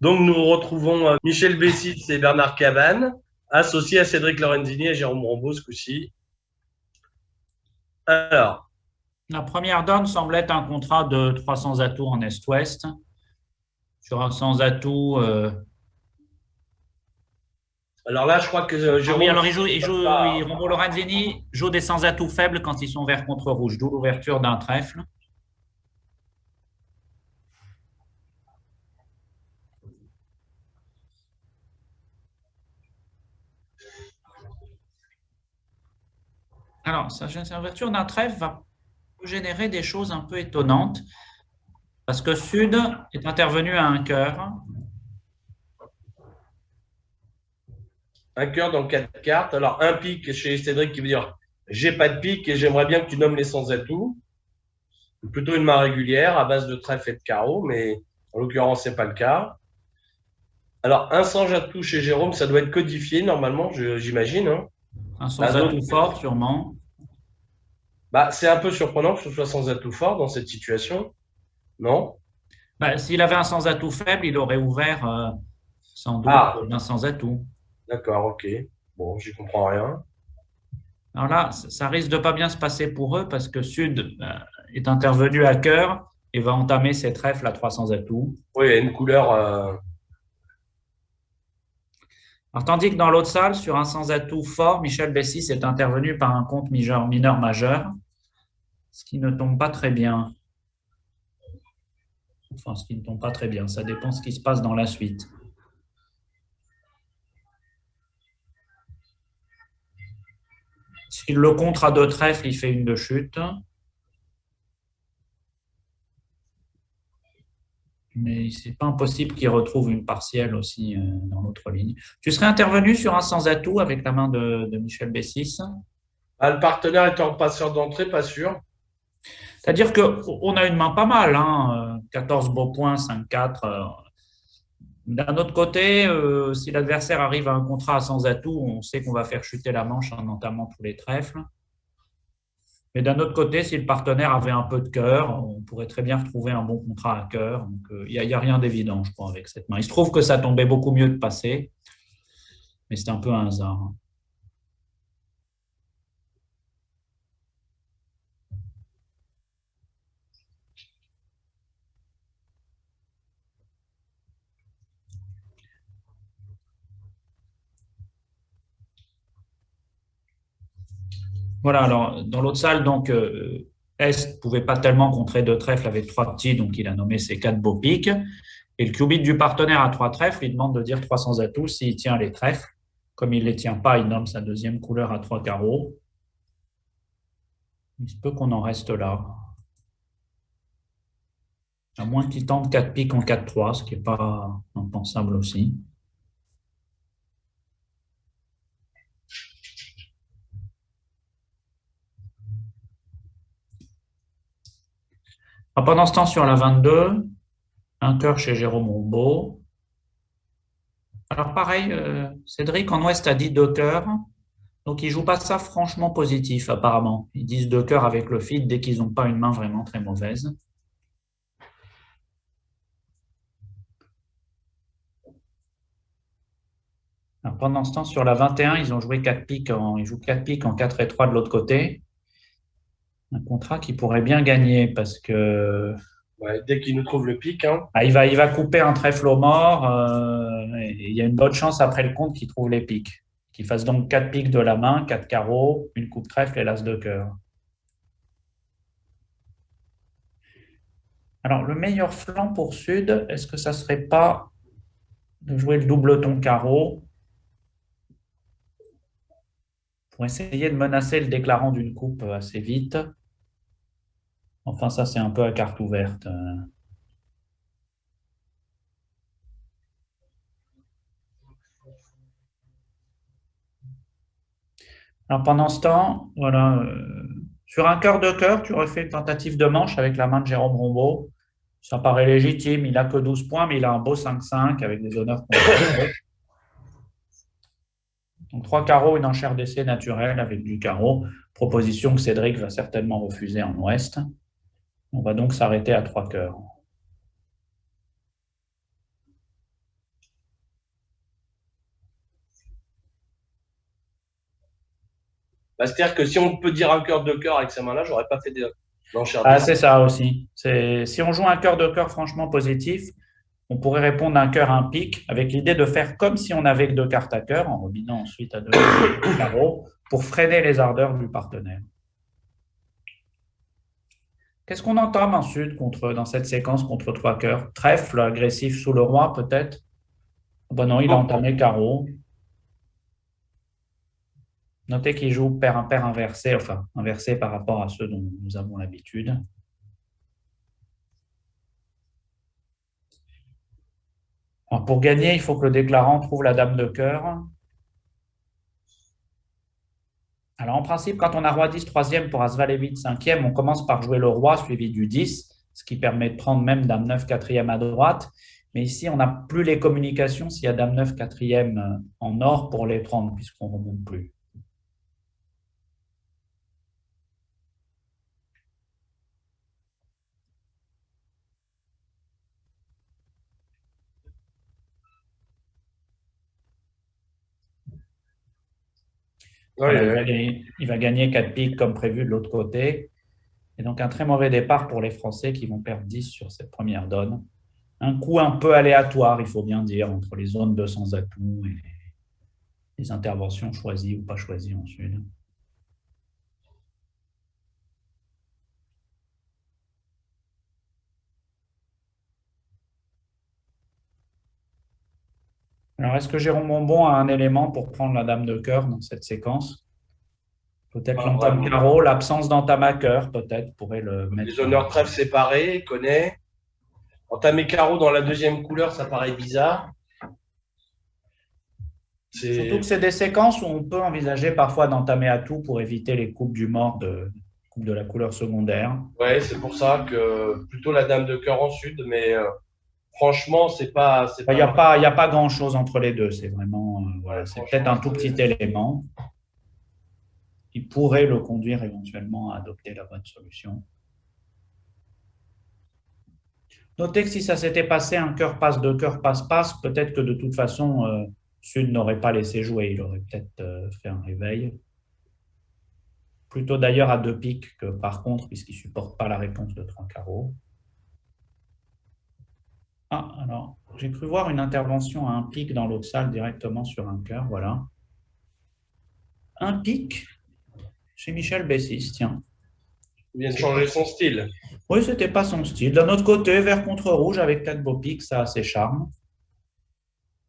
Donc, nous retrouvons Michel Bessis et Bernard Cabannes, associés à Cédric Lorenzini et Jérôme Rambaud ce coup-ci. Alors, La première donne semble être un contrat de 300 atouts en Est-Ouest. Sur un sans atout. alors là, je crois que Ah oui, Jérôme, alors si je ne me trompe pas. Rombo Lorenzini joue des sans atouts faibles quand ils sont vert contre rouge, d'où l'ouverture d'un trèfle. Alors, cette ouverture d'un trèfle va générer des choses un peu étonnantes parce que Sud est intervenu à un cœur. Un cœur dans quatre cartes. Alors, un pic chez Cédric qui veut dire j'ai pas de pic et j'aimerais bien que tu nommes les sans-atouts. Plutôt une main régulière à base de trèfle et de carreau, mais en l'occurrence, c'est pas le cas. Alors, un sans-atout chez Jérôme, ça doit être codifié normalement, j'imagine, hein. Un La sans zone, atout fort, sûrement. bah, c'est un peu surprenant que ce soit sans atout fort dans cette situation, non? Ben, s'il avait un sans atout faible, il aurait ouvert sans doute Ah, un sans atout. d'accord, ok. Bon, j'y comprends rien. Alors là, ça risque de pas bien se passer pour eux parce que Sud est intervenu à cœur et va entamer ses trèfles à 300 atouts. Oui, il y a une couleur. Alors, tandis que dans l'autre salle, sur un sans atout fort, Michel Bessis est intervenu par un compte mineur majeur, ce qui ne tombe pas très bien. Enfin, ce qui ne tombe pas très bien, ça dépend de ce qui se passe dans la suite. S'il le contre à deux trèfles, il fait une de chute. Mais c'est pas impossible qu'il retrouve une partielle aussi dans l'autre ligne. Tu serais intervenu sur un sans atout avec la main de Michel Bessis. Ah, le partenaire est en passeur d'entrée, pas sûr. C'est-à-dire qu'on a une main pas mal, hein, 14 beaux points, 5-4. D'un autre côté, si l'adversaire arrive à un contrat sans atout, on sait qu'on va faire chuter la manche en entamant tous les trèfles. Mais d'un autre côté, si le partenaire avait un peu de cœur, on pourrait très bien retrouver un bon contrat à cœur. Donc, il n'y a rien d'évident, je crois, avec cette main. Il se trouve que ça tombait beaucoup mieux de passer, mais c'est un peu un hasard. Voilà, alors dans l'autre salle, donc Est ne pouvait pas tellement contrer deux trèfles avec trois petits, donc il a nommé ses quatre beaux piques. Et le cubit du partenaire à trois trèfles, il demande de dire 300 atouts s'il tient les trèfles. Comme il ne les tient pas, il nomme sa deuxième couleur à trois carreaux. Il se peut qu'on en reste là. À moins qu'il tente 4 piques en 4-3, ce qui n'est pas impensable aussi. Alors, pendant ce temps, sur la 22, un cœur chez Jérôme Rombaud. Alors pareil, Cédric en Ouest a dit deux cœurs. Donc, ils ne jouent pas ça franchement positif, apparemment. Ils disent deux cœurs avec le feed dès qu'ils n'ont pas une main vraiment très mauvaise. Alors, pendant ce temps, sur la 21, ils ont joué 4 piques ils jouent 4 piques en 4 et 3 de l'autre côté. Un contrat qui pourrait bien gagner parce que Ouais, dès qu'il nous trouve le pic, hein. il va couper un trèfle au mort. Et il y a une bonne chance après le compte qu'il trouve les piques. Qu'il fasse donc 4 piques de la main, 4 carreaux, une coupe trèfle et l'as de cœur. Alors, le meilleur flanc pour Sud, est-ce que ça ne serait pas de jouer le double ton carreau pour essayer de menacer le déclarant d'une coupe assez vite? Enfin, ça, c'est un peu à carte ouverte. Alors, pendant ce temps, voilà, sur un cœur de cœur, tu aurais fait une tentative de manche avec la main de Jérôme Rombaud. Ça paraît légitime. Il n'a que 12 points, mais il a un beau 5-5 avec des honneurs considérés. Donc, trois carreaux, une enchère d'essai naturelle avec du carreau. Proposition que Cédric va certainement refuser en ouest. On va donc s'arrêter à trois cœurs. Bah, c'est-à-dire que si on peut dire un cœur, deux cœurs avec ces mains-là, j'aurais pas fait d'enchère Ah, c'est décisive. ça aussi. Si on joue un cœur de cœur franchement positif, on pourrait répondre à un cœur, un pic, avec l'idée de faire comme si on avait que deux cartes à cœur, en rebinant ensuite à deux carreaux, pour freiner les ardeurs du partenaire. Qu'est-ce qu'on entame ensuite dans cette séquence contre trois cœurs? Trèfle agressif sous le roi, peut-être? Bon, non, il a entamé carreau. Notez qu'il joue paire impair inversé, enfin inversé par rapport à ceux dont nous avons l'habitude. Alors, pour gagner, il faut que le déclarant trouve la dame de cœur. Alors, en principe, quand on a roi 10 troisième pour as valet 8 cinquième, on commence par jouer le roi suivi du 10, ce qui permet de prendre même dame 9 quatrième à droite. Mais ici, on n'a plus les communications s'il y a dame 9 quatrième en or pour les prendre, puisqu'on ne remonte plus. Voilà, il va gagner 4 piques comme prévu de l'autre côté. Et donc, un très mauvais départ pour les Français qui vont perdre 10 sur cette première donne. Un coup un peu aléatoire, il faut bien dire, entre les zones de sans atout et les interventions choisies ou pas choisies en sud. Alors, est-ce que Jérôme Bonbon a un élément pour prendre la dame de cœur dans cette séquence? Peut-être l'entame carreau, l'absence d'entame à cœur, peut-être, pourrait le mettre. Les honneurs trèfle séparés, il connaît. Entamer carreau dans la deuxième couleur, ça paraît bizarre. Surtout que c'est des séquences où on peut envisager parfois d'entamer à tout pour éviter les coupes du mort de la couleur secondaire. Ouais, c'est pour ça que plutôt la dame de cœur en sud, mais franchement, c'est pas. Il n'y a pas grand-chose entre les deux. C'est vraiment, voilà, c'est peut-être un tout petit élément qui pourrait le conduire éventuellement à adopter la bonne solution. Notez que si ça s'était passé un cœur passe, deux cœurs passe, passe, peut-être que de toute façon, Sud n'aurait pas laissé jouer. Il aurait peut-être fait un réveil. Plutôt d'ailleurs à deux piques que par contre, puisqu'il ne supporte pas la réponse de trois carreaux. Ah, alors, j'ai cru voir une intervention à un pic dans l'autre salle directement sur un cœur, voilà. Un pic chez Michel Bessis, tiens. Il vient de changer son style. Oui, ce n'était pas son style. D'un autre côté, vert contre rouge avec 4 beaux pics, ça a ses charmes.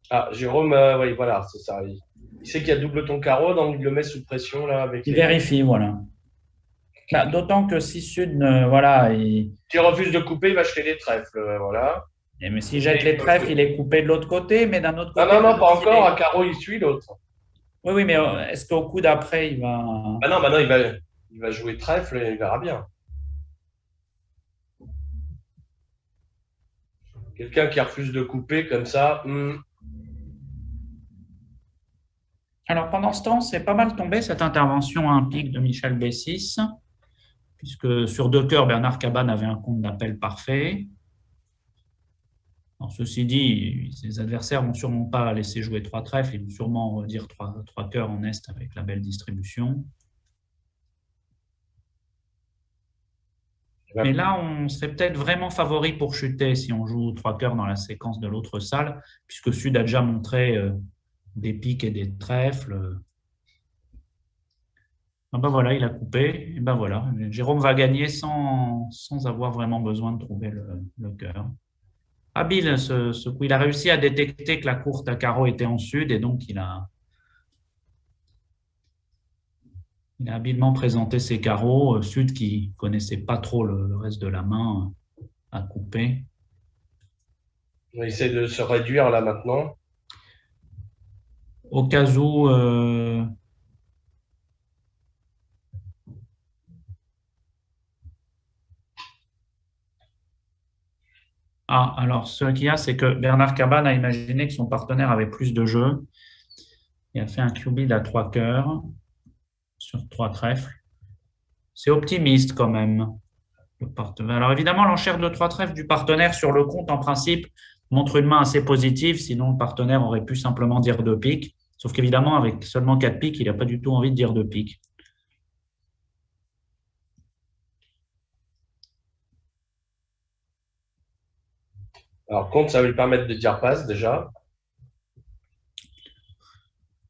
Ah, Jérôme, oui, voilà, c'est ça. Il sait qu'il y a double ton carreau, donc il le met sous pression là avec. Il vérifie, voilà. Bah, d'autant que si Sud, voilà. S'il refuse de couper, il va jeter les trèfles, voilà. Mais s'il jette les trèfles, il est coupé de l'autre côté, mais d'un autre côté. Non, pas encore. Un carreau, il suit l'autre. Oui, mais est-ce qu'au coup d'après, il va. Ah non, il va jouer trèfle et il verra bien. Quelqu'un qui refuse de couper comme ça. Alors, pendant ce temps, c'est pas mal tombé cette intervention à un pic de Michel Bessis, puisque sur deux cœurs, Bernard Cabane avait un compte d'appel parfait. Alors, ceci dit, ses adversaires ne vont sûrement pas laisser jouer trois trèfles, ils vont sûrement redire trois cœurs en est avec la belle distribution. Mais là, on serait peut-être vraiment favori pour chuter si on joue trois cœurs dans la séquence de l'autre salle, puisque Sud a déjà montré des piques et des trèfles. Ah ben voilà, il a coupé. Et ben voilà, Jérôme va gagner sans avoir vraiment besoin de trouver le cœur. Habile ce coup. Il a réussi à détecter que la courte à carreau était en sud et donc il a habilement présenté ses carreaux. Sud qui ne connaissait pas trop le reste de la main à couper. On essaie de se réduire là maintenant. Au cas où. Ah, alors ce qu'il y a, c'est que Bernard Cabane a imaginé que son partenaire avait plus de jeu. Il a fait un cubide à trois cœurs sur trois trèfles. C'est optimiste quand même. Alors évidemment, l'enchère de trois trèfles du partenaire sur le compte, en principe, montre une main assez positive, sinon le partenaire aurait pu simplement dire deux piques. Sauf qu'évidemment, avec seulement quatre piques, il n'a pas du tout envie de dire deux piques. Alors, contre, ça va lui permettre de dire passe déjà.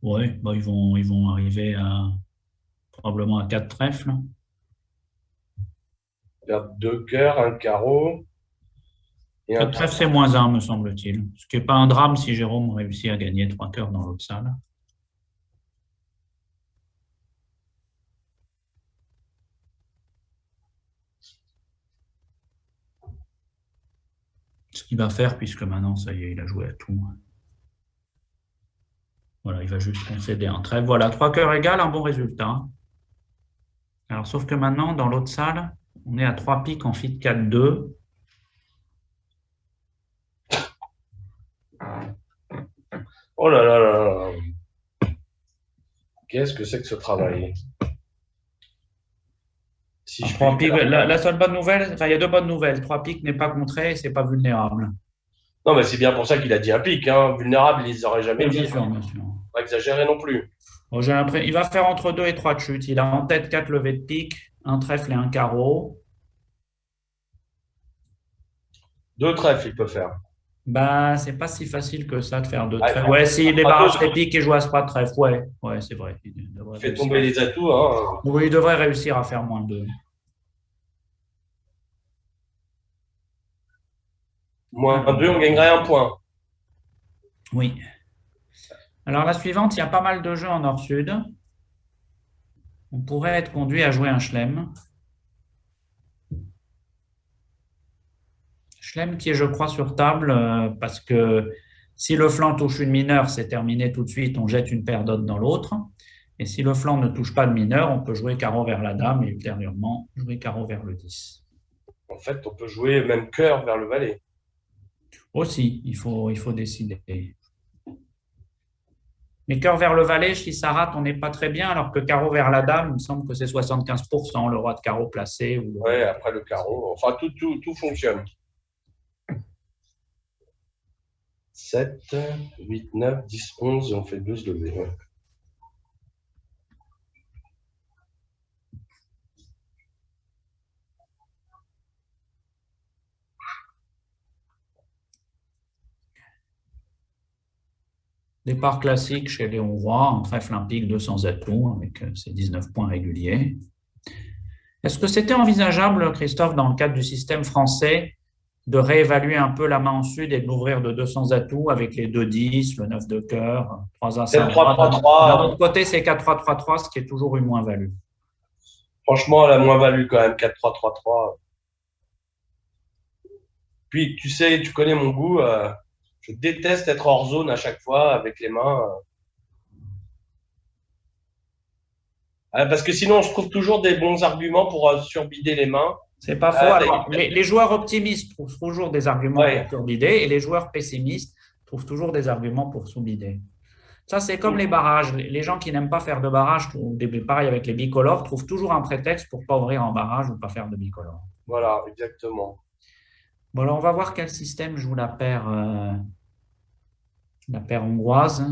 Oui, bon, ils vont arriver à probablement à 4 trèfles. Perdre deux cœurs, un carreau et un 4 trèfles, c'est moins un, me semble-t-il. Ce qui n'est pas un drame si Jérôme réussit à gagner 3 cœurs dans l'autre salle. Ce qu'il va faire, puisque maintenant, ça y est, il a joué à tout. Voilà, il va juste concéder un trèfle. Voilà, 3 cœurs égales, un bon résultat. Alors, sauf que maintenant, dans l'autre salle, on est à 3 piques en fit 4-2. Oh là là là là. Qu'est-ce que c'est que ce travail? Si je 3 puis piques, faire. la seule bonne nouvelle, enfin, il y a deux bonnes nouvelles. 3 piques n'est pas contré et c'est pas vulnérable. Non, mais c'est bien pour ça qu'il a dit un pic. Hein. Vulnérable, ils auraient jamais Oui, dit. bien sûr, bien sûr. Pas exagérer non plus. Bon, j'ai l'impression, il va faire entre 2 et 3 de chute. Il a en tête 4 levées de pique, un trèfle et un carreau. Deux trèfles, il peut faire. Bah, c'est pas si facile que ça de faire deux Ah, trèfles. Ouais, s'il il fera débarrasse deux. les piques et joue à ce pas de trèfle, ouais, ouais, c'est vrai. Il devrait Il fait réussir. tomber les atouts. Hein. Oui, il devrait réussir à faire moins de 2. Moins deux, on gagnerait un point. Oui. Alors la suivante, il y a pas mal de jeux en nord-sud. On pourrait être conduit à jouer un Chelem. Chelem qui est, je crois, sur table parce que si le flanc touche une mineure, c'est terminé tout de suite, on jette une paire d'autres dans l'autre. Et si le flanc ne touche pas de mineur, on peut jouer carreau vers la dame et ultérieurement jouer carreau vers le 10. En fait, on peut jouer même cœur vers le valet. Aussi, il faut décider. Mais cœur vers le valet, si ça rate, on n'est pas très bien, alors que carreau vers la dame, il me semble que c'est 75%, le roi de carreau placé. Ou le roi Ouais, de après le placé. carreau. Enfin, tout fonctionne. 7, 8, 9, 10, 11 et on fait 12 levées. Ouais. Départ classique chez les Hongrois, en trèfle olympique 200 atouts avec ses 19 points réguliers. Est-ce que c'était envisageable, Christophe, dans le cadre du système français, de réévaluer un peu la main en sud et de l'ouvrir de 200 atouts avec les 2-10, le 9 de cœur, 3 As C'est le 3, 3, roi. D'un 3. autre côté, c'est 4-3-3-3, ce qui est toujours une moins-value. Franchement, elle a moins valu quand même. 4, 3, 3, 3. Puis, tu sais, tu connais mon goût. Je déteste être hors zone à chaque fois avec les mains. Parce que sinon, je trouve toujours des bons arguments pour surbider les mains. C'est pas faux. Alors, les joueurs optimistes trouvent toujours des arguments Ouais. pour surbider et les joueurs pessimistes trouvent toujours des arguments pour sous-bider. Ça, c'est comme les barrages. Les gens qui n'aiment pas faire de barrage, pareil avec les bicolores, trouvent toujours un prétexte pour ne pas ouvrir en barrage ou pas faire de bicolore. Voilà, exactement. Bon, alors on va voir quel système joue la paire hongroise.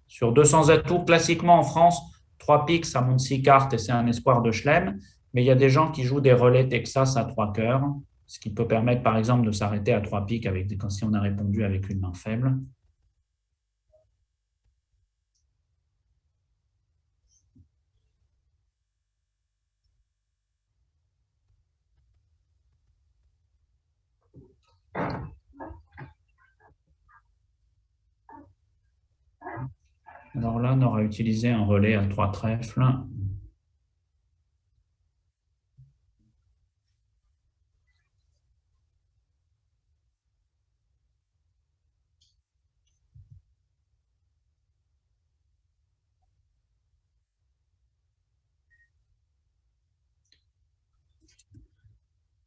Sur 200 atouts, classiquement en France, 3 piques, ça monte 6 cartes et c'est un espoir de Chelem. Mais il y a des gens qui jouent des relais Texas à 3 cœurs, ce qui peut permettre par exemple de s'arrêter à 3 piques quand si on a répondu avec une main faible. Alors là, on aura utilisé un relais à 3 trèfles.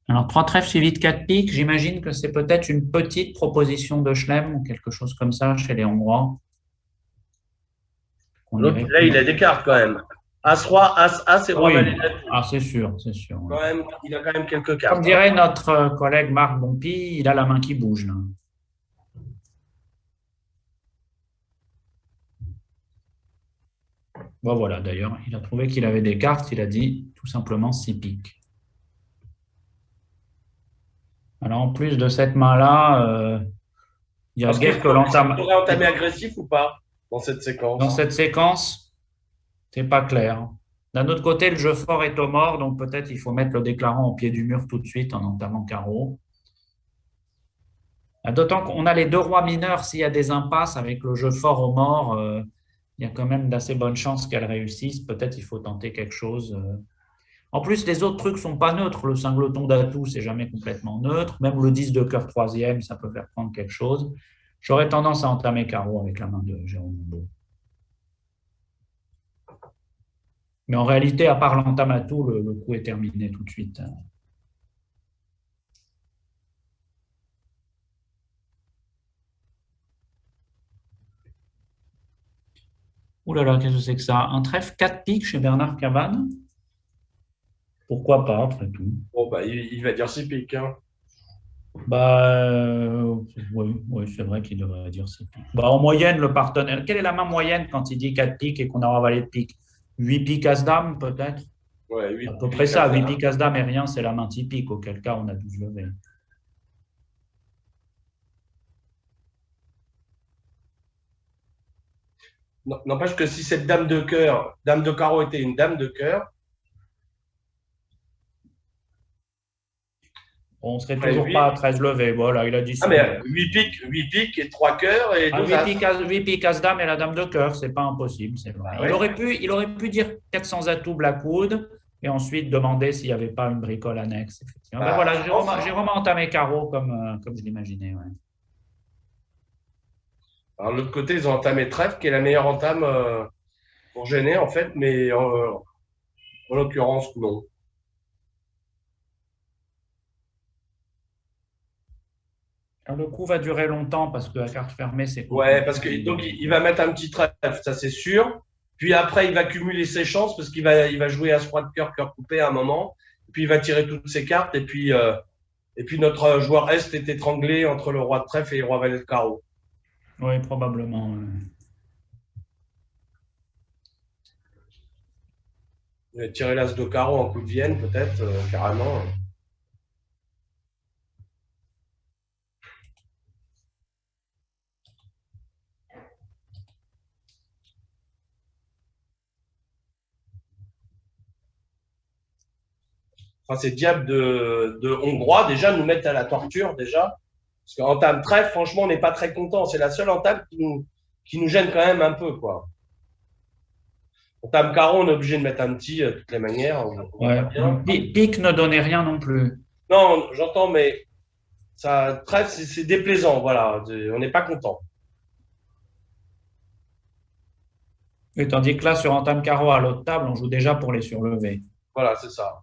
Alors, 3 trèfles suivis de 4 piques, j'imagine que c'est peut-être une petite proposition de Chelem ou quelque chose comme ça chez les Hongrois. L'autre, là, il a des cartes quand même. As-Roi, As-As et Roi Oui, Valet. c'est sûr, c'est sûr. Quand même, il a quand même quelques cartes. Comme dirait notre collègue Marc Bompi, il a la main qui bouge là. Bon, voilà, d'ailleurs, il a trouvé qu'il avait des cartes, il a dit tout simplement 6 piques. Alors, en plus de cette main-là, il y a Parce qu'il guère que faudrait l'entame. entamer agressif ou pas dans cette Dans séquence? cette séquence, c'est pas clair. D'un autre côté, le jeu fort est au mort, donc peut-être il faut mettre le déclarant au pied du mur tout de suite en entamant carreau. D'autant qu'on a les deux rois mineurs, s'il y a des impasses avec le jeu fort au mort, il y a quand même d'assez bonnes chances qu'elles réussissent. Peut-être il faut tenter quelque chose. En plus, les autres trucs sont pas neutres. Le singleton d'atout, c'est jamais complètement neutre. Même le 10 de cœur troisième, ça peut faire prendre quelque chose. J'aurais tendance à entamer carreau avec la main de Jérôme Beau. Mais en réalité, à part l'entame à tout, le coup est terminé tout de suite. Ouh là là, qu'est-ce que c'est que ça? Un trèfle 4 piques chez Bernard Cabane? Pourquoi pas, après tout? Bon, bah, il va dire 6 piques, hein. Oui, oui, c'est vrai qu'il devrait dire 6 piques. Bah, en moyenne, le partenaire. Quelle est la main moyenne quand il dit 4 piques et qu'on a ravalé de piques? 8 piques as-dame, peut-être? Ouais, À 8 peu près piques ça. as 8 dame. piques as-dame et rien, c'est la main typique, auquel cas on a 12 levés. N'empêche que si cette dame de cœur, dame de carreau était une dame de cœur, On serait ouais, toujours pas à 8. 13 levés. Voilà, il a dit Ah, 6 mais levés. 8 piques et 3 cœurs et Ah, 2 as. 8 piques as-dame et la dame de cœur, c'est pas impossible, c'est vrai. Bah ouais. Il aurait pu dire 400 atouts Blackwood et ensuite demander s'il n'y avait pas une bricole annexe, effectivement. Ben Bah, voilà, je pense, hein. Jérôme a entamé carreau comme je l'imaginais. Ouais. Alors, de l'autre côté, ils ont entamé trèfle, qui est la meilleure entame pour gêner, en fait, mais en l'occurrence, non. Alors, le coup va durer longtemps parce que la carte fermée, c'est Ouais, compliqué. parce que donc il va mettre un petit trèfle, ça c'est sûr. Puis après, il va cumuler ses chances parce qu'il va jouer à ce roi de cœur, cœur coupé à un moment. Puis il va tirer toutes ses cartes. Et puis notre joueur Est est étranglé entre le roi de trèfle et le roi valet de carreau. Oui, probablement. Il va tirer l'as de carreau en coup de Vienne, peut-être, carrément. Enfin, ces diables de Hongrois, déjà, nous mettent à la torture, déjà. Parce qu'en table trèfle, franchement, on n'est pas très content. C'est la seule entame qui nous gêne quand même un peu, quoi. En table carreau, on est obligé de mettre un petit, de toutes les manières. On voit Ouais. pas bien. Pique ne donnait rien non plus. Non, j'entends, mais ça trèfle, c'est déplaisant, voilà. On n'est pas content. Et tandis que là, sur entame carreau à l'autre table, on joue déjà pour les surlever. Voilà, c'est ça.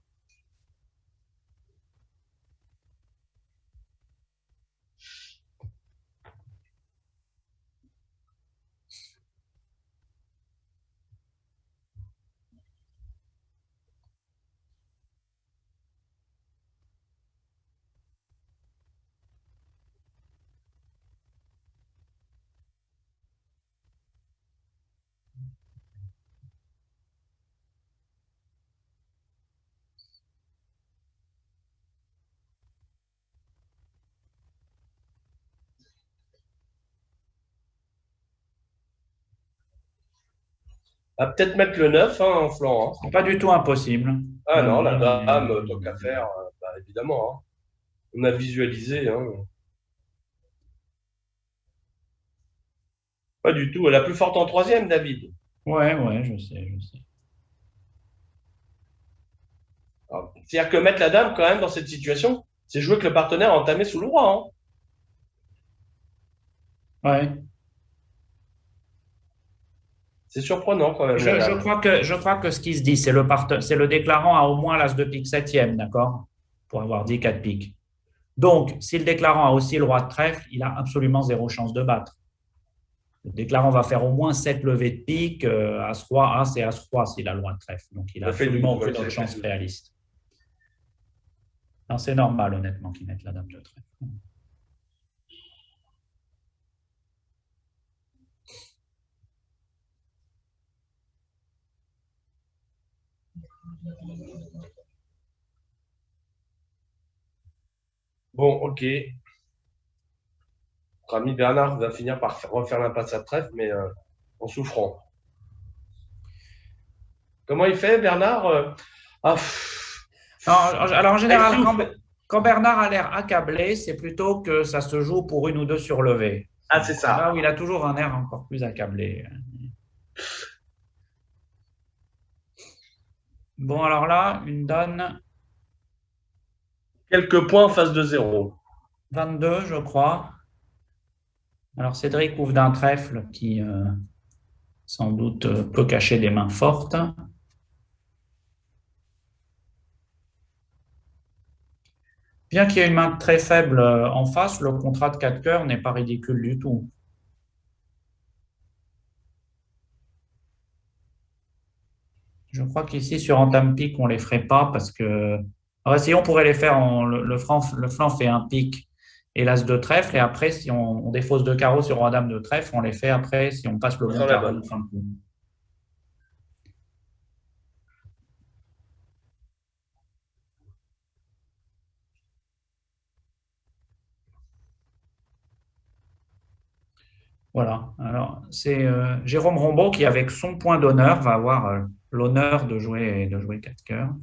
On va peut-être mettre le 9 hein, en flanc, hein. C'est pas du tout impossible. Ah Même, non, la même, dame, tant qu'à faire, bah, évidemment, hein. On a visualisé, hein. Pas du tout. La plus forte en troisième, David. ouais, ouais, je sais, je sais. C'est-à-dire que mettre la dame, quand même, dans cette situation, c'est jouer que le partenaire a entamé sous le roi, hein. Ouais. C'est surprenant, quand même, la Je dame. crois je crois que ce qui se dit, c'est le déclarant a au moins l'as de pique septième, d'accord? Pour avoir dit 4 piques. Donc, si le déclarant a aussi le roi de trèfle, il a absolument zéro chance de battre. Le déclarant va faire au moins 7 levées de pique, As-Roi, As et As-Roi s'il a le roi de trèfle. Donc, il a Ça fait 12, absolument ouais, aucune ça autre fait chance 12. réaliste. C'est normal, honnêtement, qu'il mette la dame de trèfle. Bon, Bon, ok. Notre ami Bernard va finir par refaire l'impasse à trèfle, mais en souffrant. Comment il fait, Bernard? Ah, Alors, en il général, souffle. quand Bernard a l'air accablé, c'est plutôt que ça se joue pour une ou deux surlevées. Ah, c'est C'est là ça. où il a toujours un air encore plus accablé. Bon, alors là, une donne Quelques points en face de zéro. 22, je crois. Alors, Cédric ouvre d'un trèfle qui, sans doute, peut cacher des mains fortes. Bien qu'il y ait une main très faible en face, le contrat de 4 cœurs n'est pas ridicule du tout. Je crois qu'ici, sur entame pique, on ne les ferait pas parce que. Alors, si on pourrait les faire, le flanc fait un pique et l'as de trèfle. Et après, si on défausse deux carreaux sur roi dame de trèfle, on les fait après si on passe le bon Faisons la carreau bonne. en fin de coup. Voilà. Alors, c'est Jérôme Rombaud qui, avec son point d'honneur, va avoir l'honneur de jouer 4 cœurs.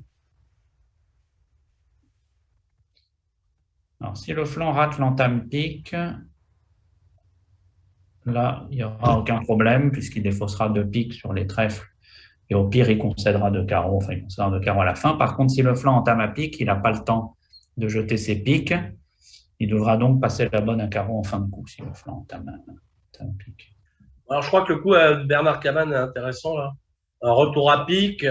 Alors, si le flanc rate l'entame pique, là, il n'y aura aucun problème puisqu'il défaussera deux piques sur les trèfles. Et au pire, il concédera deux carreaux. Enfin, il concédera deux carreaux à la fin. Par contre, si le flanc entame à pique, il n'a pas le temps de jeter ses piques. Il devra donc passer la bonne à carreau en fin de coup si le flanc entame à pique. Alors, je crois que le coup à Bernard Cabane est intéressant, là. Un retour à pique.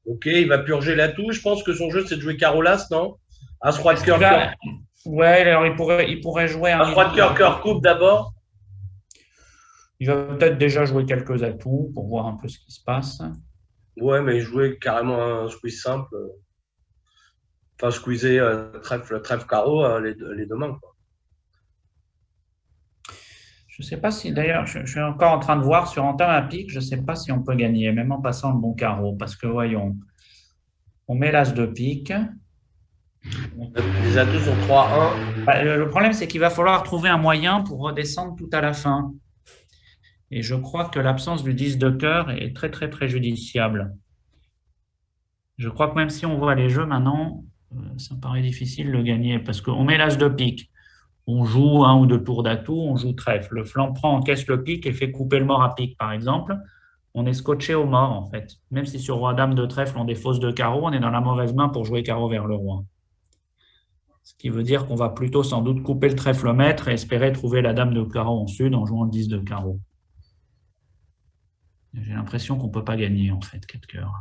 Ok, il va purger l'atout. Je pense que son jeu, c'est de jouer Carolas, non? As-roi de Est-ce qu'il cœur, cœur. va... Ouais, alors il pourrait jouer un As-roi de cœur, million. cœur, coupe d'abord. Il va peut-être déjà jouer quelques atouts pour voir un peu ce qui se passe. Ouais, mais jouer carrément un squeeze simple. Enfin, squeezer trèfle, trèfle, carreau, les deux mains, quoi. Je ne sais pas si, d'ailleurs, je suis encore en train de voir sur entame à pique, je ne sais pas si on peut gagner, même en passant le bon carreau. Parce que, voyons, on met l'as de pique. Les atouts sont 3-1. Bah, le problème, c'est qu'il va falloir trouver un moyen pour redescendre tout à la fin. Et je crois que l'absence du 10 de cœur est très, très préjudiciable. Je crois que même si on voit les jeux maintenant, ça me paraît difficile de gagner parce qu'on met l'as de pique. On joue un ou deux tours d'atout, on joue trèfle. Le flanc prend, encaisse le pique et fait couper le mort à pique, par exemple. On est scotché au mort, en fait. Même si sur roi-dame de trèfle, on défausse deux carreaux, on est dans la mauvaise main pour jouer carreau vers le roi. Ce qui veut dire qu'on va plutôt sans doute couper le trèfle maître et espérer trouver la dame de carreau en sud en jouant le 10 de carreau. J'ai l'impression qu'on ne peut pas gagner, en fait, 4 cœurs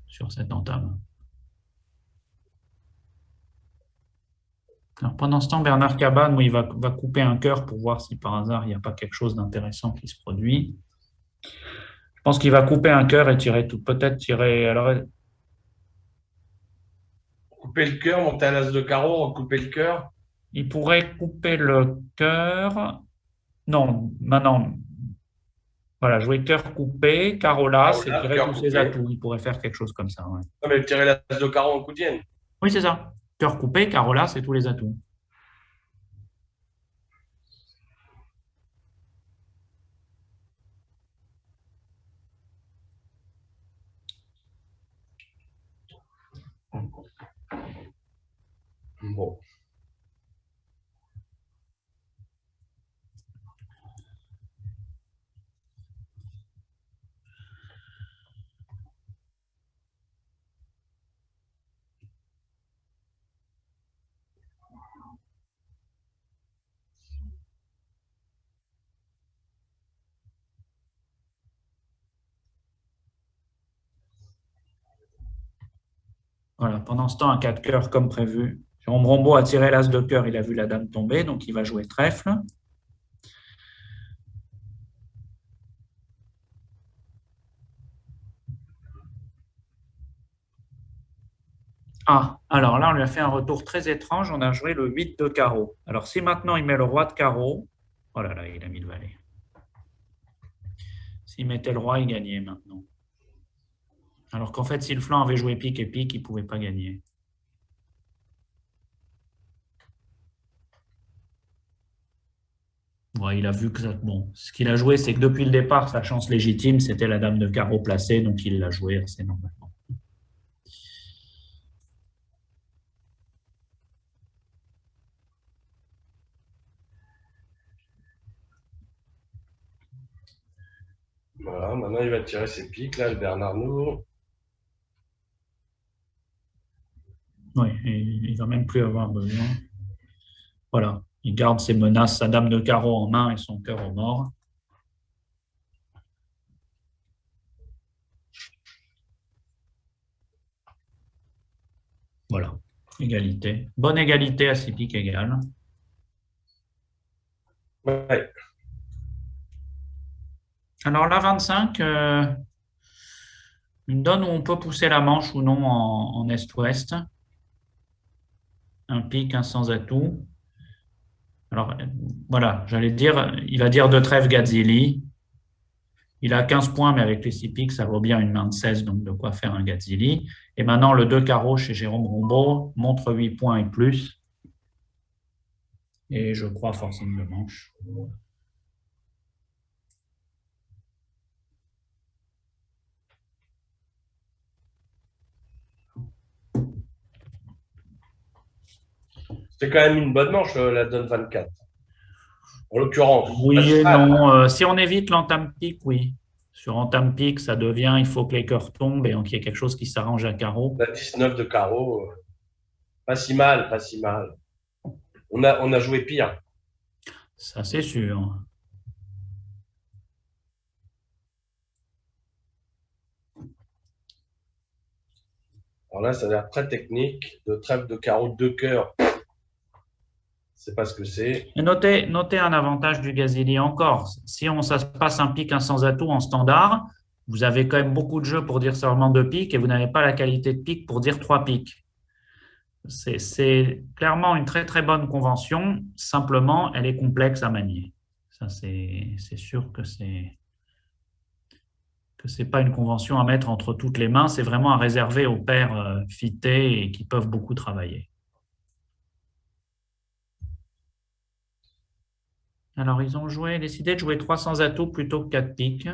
sur cette entame. Alors, pendant ce temps, Bernard Cabane, il va couper un cœur pour voir si par hasard il n'y a pas quelque chose d'intéressant qui se produit. Je pense qu'il va couper un cœur et tirer tout. Peut-être tirer. Alors, Couper le cœur, monter à l'as de carreau, recouper le cœur. il pourrait couper le cœur. Non, maintenant, voilà, jouer cœur coupé, carreau las et Carolas, tirer cœur tous ses coupé. atouts. Il pourrait faire quelque chose comme ça. Ouais. Non, mais tirer l'as de carreau en coup de Vienne. Oui, c'est ça. Cœur coupé, carreau las et tous les atouts. Bon. Voilà, pendant ce temps, un 4 cœurs comme prévu. Jérôme Rombaud a tiré l'as de cœur, il a vu la dame tomber, donc il va jouer trèfle. Ah, alors là, on lui a fait un retour très étrange. On a joué le 8 de carreau. Alors, si maintenant il met le roi de carreau, oh là là, il a mis le valet. S'il mettait le roi, il gagnait maintenant. Alors qu'en fait, si le flanc avait joué pique et pique, il ne pouvait pas gagner. Ouais, il a vu que bon, ce qu'il a joué, c'est que depuis le départ, sa chance légitime, c'était la dame de carreau placée, donc il l'a joué assez normalement. Voilà, maintenant il va tirer ses piques, là, le Bernardo. Oui, il va même plus avoir besoin. Voilà, il garde ses menaces, sa dame de carreau en main et son cœur au mort. Voilà, égalité. Bonne égalité à 6 piques égales. Ouais. Alors la 25, une donne où on peut pousser la manche ou non en est-ouest. Un pique, un sans atout. Alors voilà, j'allais dire, il va dire de trèfle Gazzili. Il a 15 points, mais avec les 6 piques, ça vaut bien une main de 16, donc de quoi faire un Gazzili. Et maintenant, le 2 carreaux chez Jérôme Rombaud montre 8 points et plus. Et je crois forcing de manche. C'est quand même une bonne manche, la donne 24. En l'occurrence. Oui et non. Si on évite l'entame pique, oui. Sur entame pique, ça devient, il faut que les cœurs tombent et qu'il y ait quelque chose qui s'arrange à carreau. La 19 de carreau, pas si mal, pas si mal. On a joué pire. Ça, c'est sûr. Alors là, ça a l'air très technique. De trèfle de carreau, deux cœurs. C'est pas ce que c'est. Et notez un avantage du Gazili encore. Si ça se passe un pique, un sans atout en standard, vous avez quand même beaucoup de jeux pour dire seulement deux piques et vous n'avez pas la qualité de pique pour dire trois piques. C'est clairement une très très bonne convention. Simplement, elle est complexe à manier. Ça, c'est sûr que c'est pas une convention à mettre entre toutes les mains. C'est vraiment à réserver aux pairs fités et qui peuvent beaucoup travailler. Alors, ils ont décidé de jouer 300 atouts plutôt que 4 piques.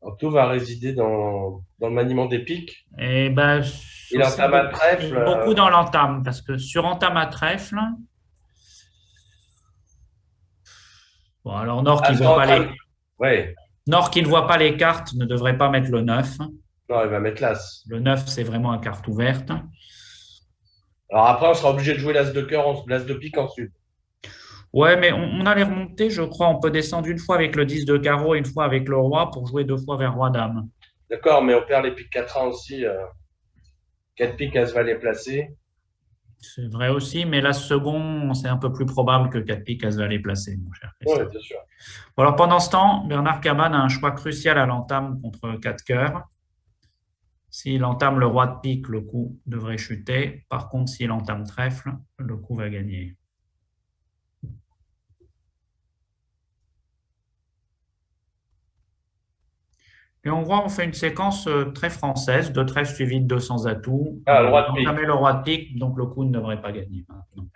Alors, tout va résider dans le maniement des piques. Et ben, Il aussi entame un trèfle. beaucoup dans l'entame, parce que sur entame à trèfle, bon, alors Nord qui voit pas Ouais. Nord qui ne voit pas les cartes ne devrait pas mettre le 9. Non, il va mettre l'as. Le 9, c'est vraiment une carte ouverte. Alors après, on sera obligé de jouer l'as de cœur, l'as de pique ensuite. Ouais, mais on a les remontées, je crois. On peut descendre une fois avec le 10 de carreau et une fois avec le roi pour jouer deux fois vers roi-dame. D'accord, mais on perd les piques 4-1 aussi. 4 piques, as valet placé. C'est vrai aussi, mais là, second, c'est un peu plus probable que 4 piques, as valet placé, mon cher Oui, Christophe. bien sûr. Bon, alors pendant ce temps, Bernard Cabane a un choix crucial à l'entame contre 4 cœurs. S'il entame le roi de pique, le coup devrait chuter. Par contre, s'il entame trèfle, le coup va gagner. Et on voit, on fait une séquence très française, de trèfle suivi de 200 atouts. Ah, le roi de pique. Entamer le roi de pique, donc le coup ne devrait pas gagner maintenant.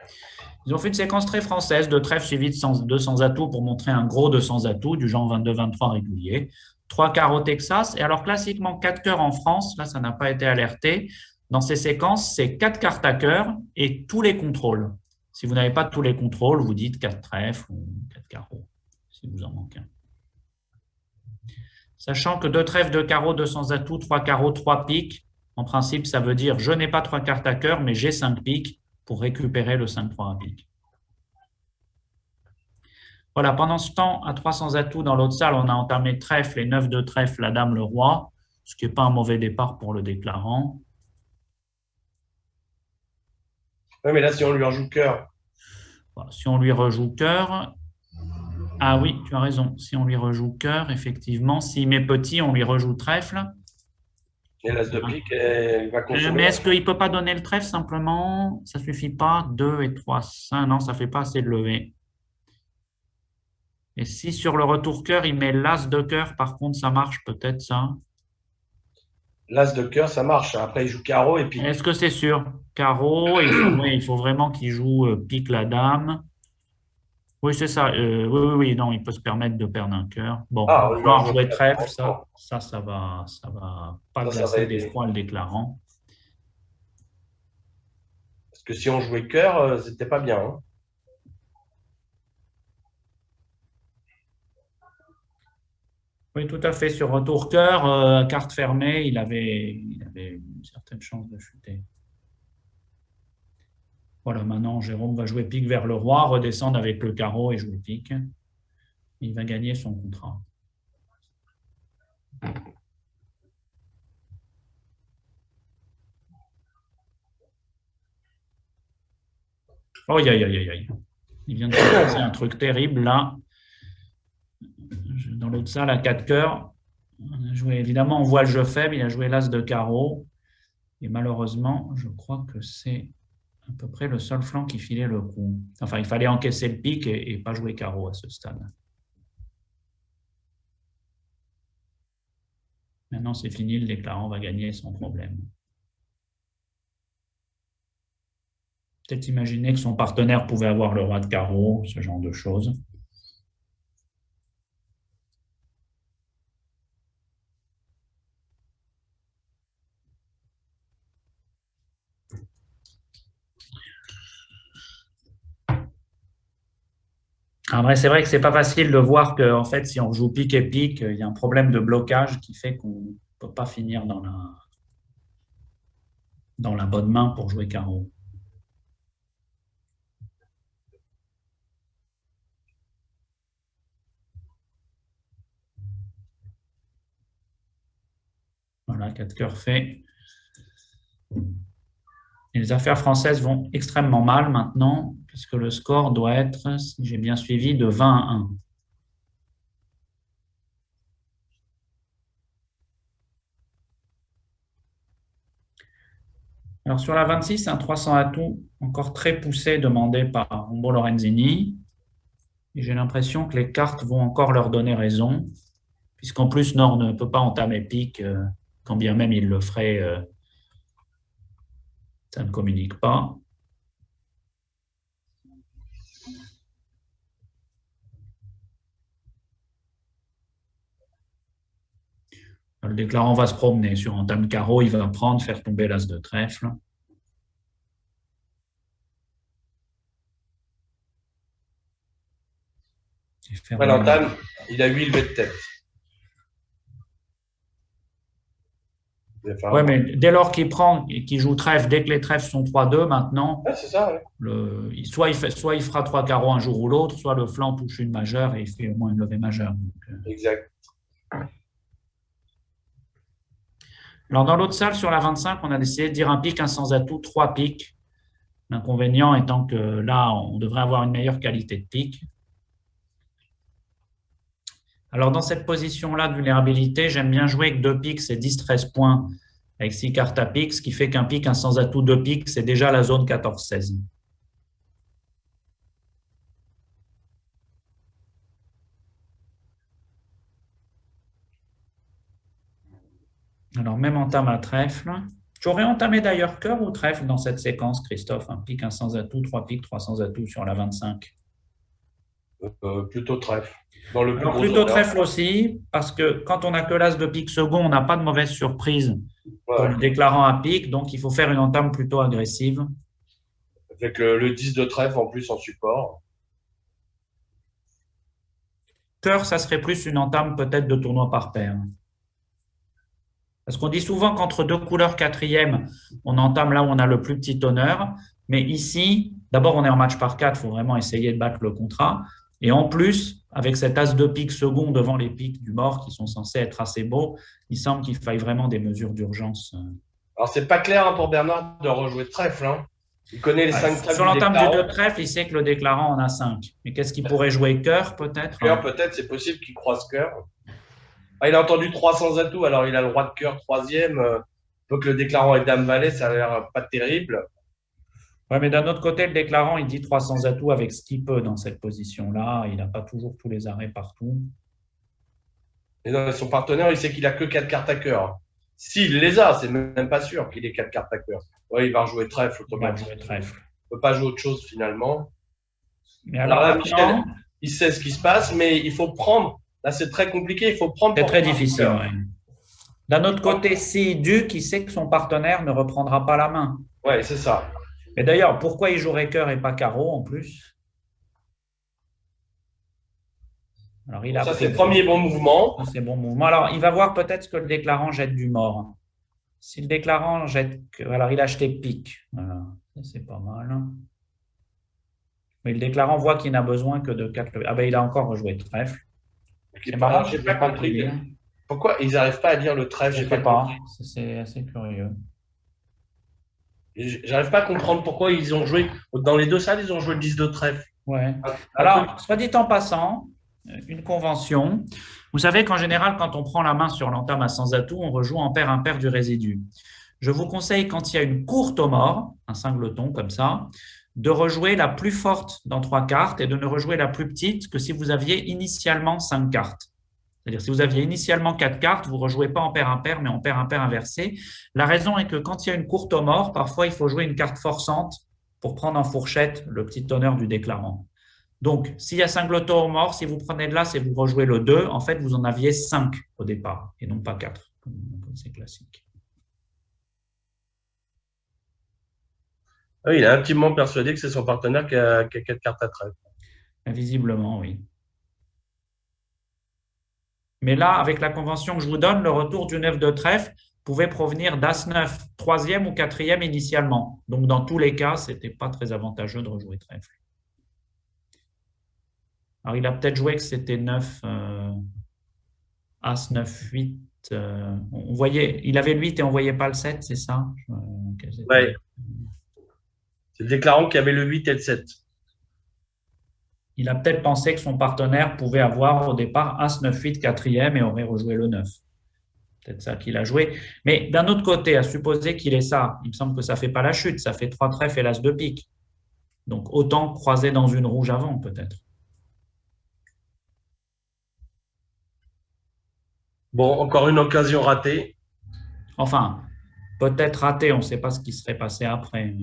Ils ont fait une séquence très française de trèfle suivi de 200 atouts pour montrer un gros 200 atouts du genre 22-23 régulier. 3 carreaux Texas. Et alors, classiquement, 4 cœurs en France, là, ça n'a pas été alerté. Dans ces séquences, c'est 4 cartes à cœur et tous les contrôles. Si vous n'avez pas tous les contrôles, vous dites 4 trèfles ou 4 carreaux, si vous en manquez un. Sachant que 2 trèfles, 2 carreaux, 200 atouts, 3 carreaux, 3 piques, en principe, ça veut dire je n'ai pas 3 cartes à cœur, mais j'ai 5 piques pour récupérer le 5-3 à pique. Voilà, pendant ce temps, à 300 atouts dans l'autre salle, on a entamé trèfle et 9 de trèfle, la dame, le roi, ce qui n'est pas un mauvais départ pour le déclarant. Oui, mais là, si on lui rejoue cœur. Voilà, si on lui rejoue cœur, ah oui, tu as raison, si on lui rejoue cœur, effectivement, s'il met petit, on lui rejoue trèfle. Et l'as de pique, il va consommer. Mais est-ce qu'il ne peut pas donner le trèfle simplement? Ça ne suffit pas, 2 et 3, 5, non, ça ne fait pas assez de lever. Et si sur le retour cœur, il met l'as de cœur, par contre, ça marche peut-être ça. L'as de cœur, ça marche. Après, il joue carreau et pique. Est-ce que c'est sûr? Carreau, oui, il faut vraiment qu'il joue pique la dame. Oui, c'est ça. Oui, oui, oui, non, il peut se permettre de perdre un cœur. Bon, il Ah, va oui, moi, falloir je jouer vois trèfle, carrément. ça va pas Ça va glacer aider. d'effroi le déclarant. Parce que si on jouait cœur, c'était pas bien, hein. Oui, tout à fait. Sur retour cœur, carte fermée, il avait une certaine chance de chuter. Voilà, maintenant, Jérôme va jouer pique vers le roi, redescendre avec le carreau et jouer pique. Il va gagner son contrat. Oh, aïe, aïe, aïe, aïe. Il vient de se passer un truc terrible là. Dans l'autre salle, à 4 cœurs, évidemment, on voit le jeu faible. Il a joué l'as de carreau. Et malheureusement, je crois que c'est à peu près le seul flanc qui filait le coup. Enfin, il fallait encaisser le pique et pas jouer carreau à ce stade. Maintenant, c'est fini. Le déclarant va gagner sans problème. Peut-être imaginer que son partenaire pouvait avoir le roi de carreau, ce genre de choses. Après, c'est vrai que c'est pas facile de voir que, en fait, si on joue pique et pique, il y a un problème de blocage qui fait qu'on ne peut pas finir dans la bonne main pour jouer carreau. Voilà, 4 cœurs fait. Et les affaires françaises vont extrêmement mal maintenant, puisque le score doit être, si j'ai bien suivi, de 20-1. Alors sur la 26, un 300 atouts encore très poussé demandé par Rombo Lorenzini. Et j'ai l'impression que les cartes vont encore leur donner raison, puisqu'en plus, Nord ne peut pas entamer pique, quand bien même il le ferait, ça ne communique pas. Le déclarant va se promener sur entame carreau, il va prendre, faire tomber l'as de trèfle. L'entame, il a 8 levées de tête. Oui, mais dès lors qu'il prend et qu'il joue trèfle, dès que les trèfles sont 3-2, maintenant, ouais, c'est ça, ouais. soit il fera 3 carreaux un jour ou l'autre, soit le flanc touche une majeure et il fait au moins une levée majeure. Donc, exact. alors, dans l'autre salle, sur la 25, on a décidé de dire un pique, un sans atout, 3 piques. L'inconvénient étant que là, on devrait avoir une meilleure qualité de pique. Alors, dans cette position-là de vulnérabilité, j'aime bien jouer avec 2 piques, c'est 10-13 points avec 6 cartes à pique, ce qui fait qu'un pique, un sans atout, 2 piques, c'est déjà la zone 14-16. Alors, même entame à trèfle. J'aurais entamé d'ailleurs cœur ou trèfle dans cette séquence, Christophe. Un pique, un sans atout, 3 piques, 3 sans atout sur la 25. Plutôt trèfle. Dans le plus Alors, gros plutôt honneur. trèfle aussi, parce que quand on n'a que l'as de pique second, on n'a pas de mauvaise surprise pour Ouais. le déclarant à pique, donc il faut faire une entame plutôt agressive. Avec le 10 de trèfle en plus en support. Cœur, ça serait plus une entame peut-être de tournoi par paire. Parce qu'on dit souvent qu'entre deux couleurs quatrième, on entame là où on a le plus petit honneur. Mais ici, d'abord, on est en match par 4, il faut vraiment essayer de battre le contrat. Et en plus, avec cet as de pique second devant les piques du mort qui sont censés être assez beaux, il semble qu'il faille vraiment des mesures d'urgence. Alors, c'est pas clair hein, pour Bernard de rejouer trèfle. Hein. Il connaît les 5 trèfles. Sur l'entame du 2 trèfle, il sait que le déclarant en a 5. Mais qu'est-ce qu'il pourrait jouer? Cœur, peut-être? Cœur, peut-être, c'est possible qu'il croise cœur. Ah, il a entendu 300 atouts, alors il a le roi de cœur troisième. Faut que le déclarant ait dame valet, ça a l'air pas terrible. Oui, mais d'un autre côté, le déclarant, il dit 300 atouts avec ce qu'il peut dans cette position-là. Il n'a pas toujours tous les arrêts partout. Et non, son partenaire, il sait qu'il a que 4 cartes à cœur. S'il les a, c'est même pas sûr qu'il ait 4 cartes à cœur. Ouais, il va rejouer trèfle Il va jouer automatiquement. trèfle. Il ne peut pas jouer autre chose finalement. Mais Alors alors là, Michel, maintenant, il sait ce qui se passe, mais il faut prendre. Là, c'est très compliqué. Il faut prendre c'est pour très prendre difficile. cœur. Ouais. D'un autre côté, si Duc, il sait que son partenaire ne reprendra pas la main. Ouais, c'est ça. Et d'ailleurs, pourquoi il jouerait cœur et pas carreau en plus? Alors, il Donc a ça, pris c'est le le premier faux. bon mouvement. C'est bon mouvement. Alors, il va voir peut-être ce que le déclarant jette du mort. Si le déclarant jette. Alors, il a acheté pique. Voilà. Ça, c'est pas mal. Mais le déclarant voit qu'il n'a besoin que de 4 leviers. Ah ben, il a encore rejoué trèfle. C'est Alors, marrant, je j'ai ne pas vais pas tout compris. lire. Pourquoi ils n'arrivent pas à lire le trèfle? Je J'ai ne pas sais compris. pas. C'est assez curieux. J'arrive pas à comprendre pourquoi ils ont joué. Dans les deux salles, ils ont joué le 10 de trèfle. Ouais. Un truc. Alors, soit dit en passant, une convention. Vous savez qu'en général, quand on prend la main sur l'entame à sans atout, on rejoue en paire impair du résidu. Je vous conseille, quand il y a une courte au mort, un singleton comme ça, de rejouer la plus forte dans 3 cartes et de ne rejouer la plus petite que si vous aviez initialement 5 cartes. C'est-à-dire, si vous aviez initialement 4 cartes, vous ne rejouez pas en paire impair, mais en paire impair inversé. La raison est que quand il y a une courte au mort, parfois il faut jouer une carte forçante pour prendre en fourchette le petit honneur du déclarant. Donc, s'il y a 5 lotos au mort, si vous prenez de l'as et vous rejouez le 2, en fait, vous en aviez 5 au départ et non pas 4, comme c'est classique. Ah, il est intimement persuadé que c'est son partenaire qui a 4 cartes à trèfle. Visiblement, oui. Mais là, avec la convention que je vous donne, le retour du 9 de trèfle pouvait provenir d'As-9, troisième ou quatrième initialement. Donc, dans tous les cas, ce n'était pas très avantageux de rejouer trèfle. Alors, il a peut-être joué que c'était 9, As, 9, 8. On voyait, il avait le 8 et on ne voyait pas le 7, c'est ça? Ouais. C'est le déclarant qui avait le 8 et le 7. Il a peut-être pensé que son partenaire pouvait avoir au départ As, 9, 8, quatrième et aurait rejoué le 9. Peut-être ça qu'il a joué. Mais d'un autre côté, à supposer qu'il ait ça, il me semble que ça ne fait pas la chute, ça fait 3 trèfles et l'As de pique. Donc autant croiser dans une rouge avant, peut-être. Bon, encore une occasion ratée. Enfin, peut-être raté, on ne sait pas ce qui serait passé après.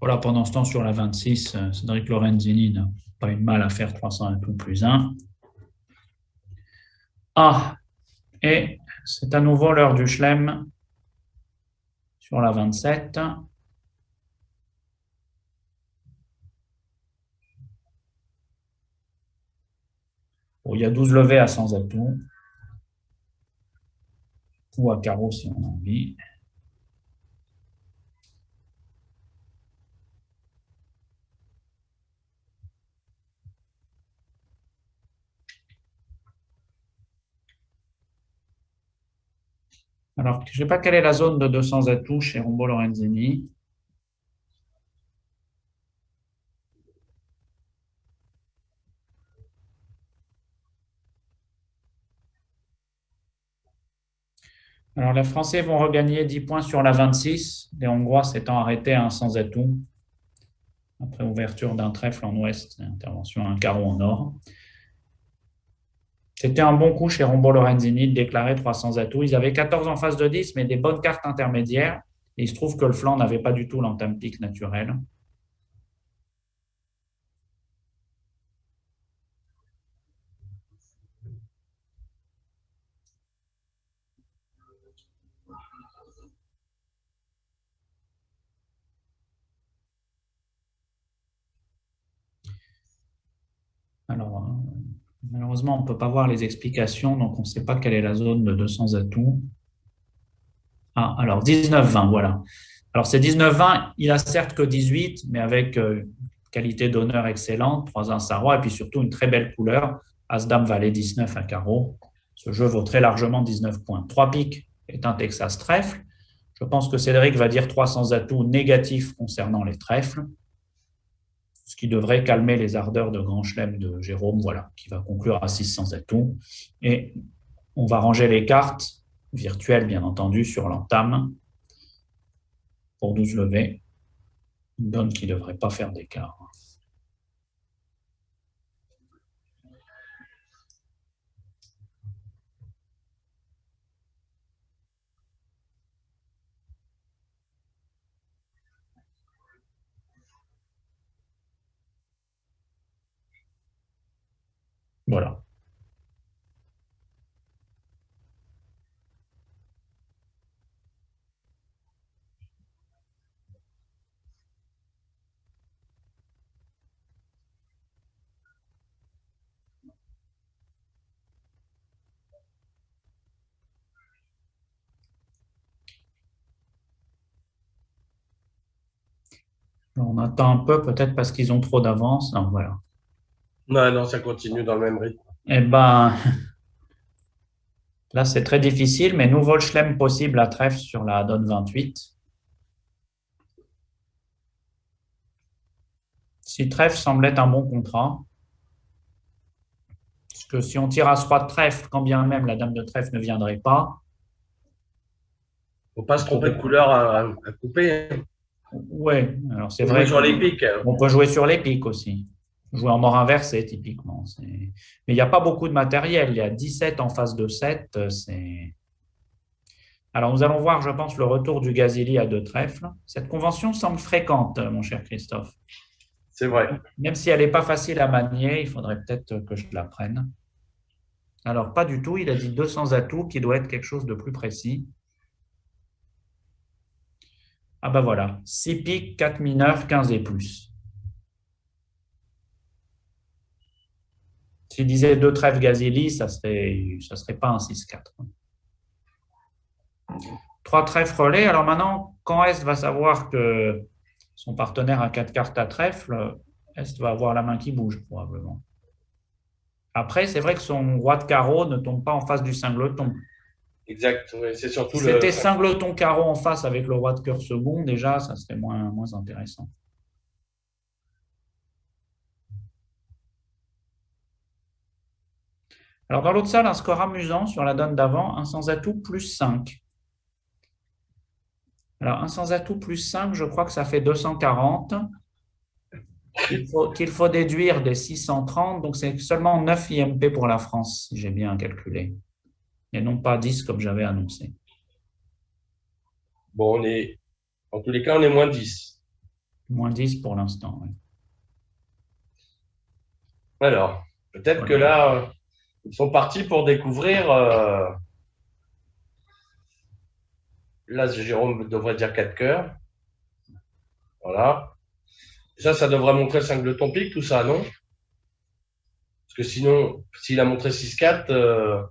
Voilà, pendant ce temps, sur la 26, Cédric Lorenzini n'a pas eu de mal à faire 300 un tout plus 1. Ah, et c'est à nouveau l'heure du chelem sur la 27. Bon, il y a 12 levées à sans atout, ou à carreau si on a envie. Alors, je ne sais pas quelle est la zone de 200 atouts chez Rombo Lorenzini. Alors, les Français vont regagner 10 points sur la 26, les Hongrois s'étant arrêtés à un sans atout, après ouverture d'un trèfle en ouest et intervention à un carreau en nord. C'était un bon coup chez Rombo Lorenzini de déclarer 300 atouts. Ils avaient 14 en face de 10, mais des bonnes cartes intermédiaires. Et il se trouve que le flanc n'avait pas du tout l'entame pique naturel. Alors, Malheureusement, on ne peut pas voir les explications, donc on ne sait pas quelle est la zone de 200 atouts. Ah, alors 19-20, voilà. Alors c'est 19-20, il a certes que 18, mais avec qualité d'honneur excellente, 3 As à roi, et puis surtout une très belle couleur, As-Dame Valet 19 à carreau. Ce jeu vaut très largement 19 points. 3 piques est un Texas trèfle. Je pense que Cédric va dire 300 atouts négatifs concernant les trèfles, ce qui devrait calmer les ardeurs de Grand Chelem de Jérôme, voilà, qui va conclure à 600 atouts. Et on va ranger les cartes virtuelles, bien entendu, sur l'entame pour 12 levées. Une donne qui ne devrait pas faire d'écart. Voilà. On attend un peu, peut-être parce qu'ils ont trop d'avance. Donc voilà. Non, non, ça continue dans le même rythme. Eh ben, là, c'est très difficile, mais nouveau chelem possible à trèfle sur la donne 28. Si trèfle semble être un bon contrat, parce que si on tire à ce roi de trèfle, quand bien même la dame de trèfle ne viendrait pas. Faut pas se tromper de couleur à couper. Oui, alors c'est Faut vrai jouer sur les piques. qu'on peut jouer sur les piques aussi. Jouer en mort inversé, typiquement. Mais il n'y a pas beaucoup de matériel. Il y a 17 en face de 7. Alors, nous allons voir, je pense, le retour du Gazili à deux trèfles. Cette convention semble fréquente, mon cher Christophe. C'est vrai. Même si elle n'est pas facile à manier, il faudrait peut-être que je la prenne. Alors, pas du tout. Il a dit 200 atouts, qui doit être quelque chose de plus précis. Ah ben voilà, 6 piques, 4 mineurs, 15 et plus. S'il disait deux trèfles Gazili, ça serait pas un 6-4. 3 trèfles relais. Alors maintenant, quand Est va savoir que son partenaire a 4 cartes à trèfle, Est va avoir la main qui bouge probablement. Après, c'est vrai que son roi de carreau ne tombe pas en face du cingleton. Exact. C'est surtout Si c'était cingleton carreau en face avec le roi de cœur second, déjà, ça serait moins intéressant. Alors, dans l'autre salle, un score amusant sur la donne d'avant, un sans atout plus 5. Alors, un sans atout plus 5, je crois que ça fait 240. Qu'il faut déduire des 630, donc c'est seulement 9 IMP pour la France, si j'ai bien calculé. Et non pas 10 comme j'avais annoncé. Bon, en tous les cas, on est moins 10. Moins 10 pour l'instant, oui. Alors, peut-être que là, ils sont partis pour découvrir. Là, Jérôme devrait dire 4 cœurs. Voilà. Ça devrait montrer le cingleton pique, tout ça, non? Parce que sinon, s'il a montré 6-4,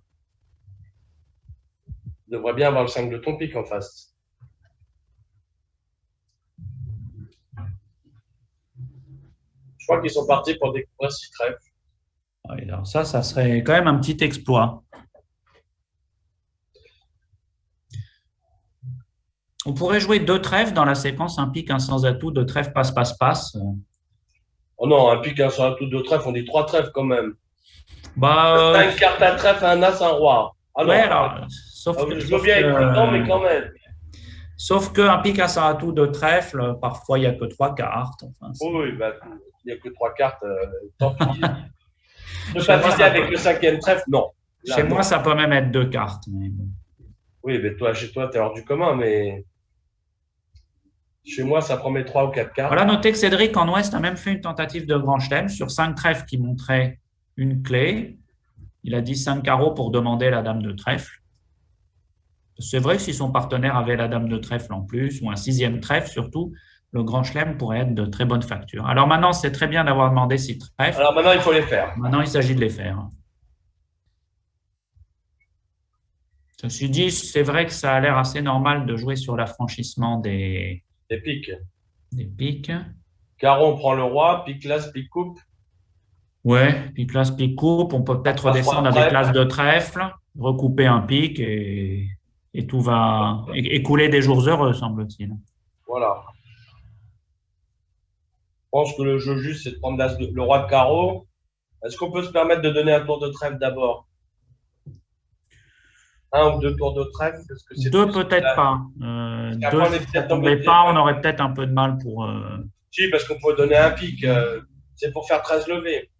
il devrait bien avoir le cingleton pique en face. Je crois qu'ils sont partis pour découvrir 6 trèfles. Alors ça serait quand même un petit exploit. On pourrait jouer 2 trèfles dans la séquence, un pique, un sans atout, 2 trèfles, passe, passe, passe. Oh non, un pique, un sans atout, 2 trèfles, on dit 3 trèfles quand même. Bah, 5 cartes à trèfle, un as, un roi. Ah non, ouais, alors, je veux bien être prudent, mais quand même. Sauf qu'un pique à sans atout de trèfle, parfois il n'y a que 3 cartes. Enfin, oui, bah, il n'y a que 3 cartes. Tant pis. Ne pas viser avec le 5e trèfle, non. Là, chez moi, ça peut même être 2 cartes. Mais bon. Oui, mais toi, chez toi, tu es hors du commun, mais chez moi, ça promet 3 ou 4 cartes. Voilà, notez que Cédric en Ouest a même fait une tentative de grand chelem sur 5 trèfles qui montraient une clé. Il a dit 5 carreaux pour demander la dame de trèfle. C'est vrai que si son partenaire avait la dame de trèfle en plus, ou un 6e trèfle surtout, le grand chelem pourrait être de très bonne facture. Alors maintenant, c'est très bien d'avoir demandé 6 trèfles. Alors maintenant, il faut les faire. Maintenant, il s'agit de les faire. Ceci dit, c'est vrai que ça a l'air assez normal de jouer sur l'affranchissement Des piques. des piques. Carreau, on prend le roi, pique l'as, pique coupe. Ouais, pique l'as, pique coupe. On peut peut-être Passe roi redescendre de avec trèfle. l'as de trèfle, recouper un pique et tout va écouler des jours heureux, semble-t-il. Voilà. Je pense que le jeu juste, c'est de prendre le roi de carreau. Est-ce qu'on peut se permettre de donner un tour de trèfle d'abord? Un ou deux tours de trèfle? Est-ce que c'est Deux, plus peut-être pas. Parce Deux, qu'après, on est si ça peut-être tombait embêté. pas, on aurait peut-être un peu de mal pour. Si, parce qu'on peut donner un pique. C'est pour faire 13 levées.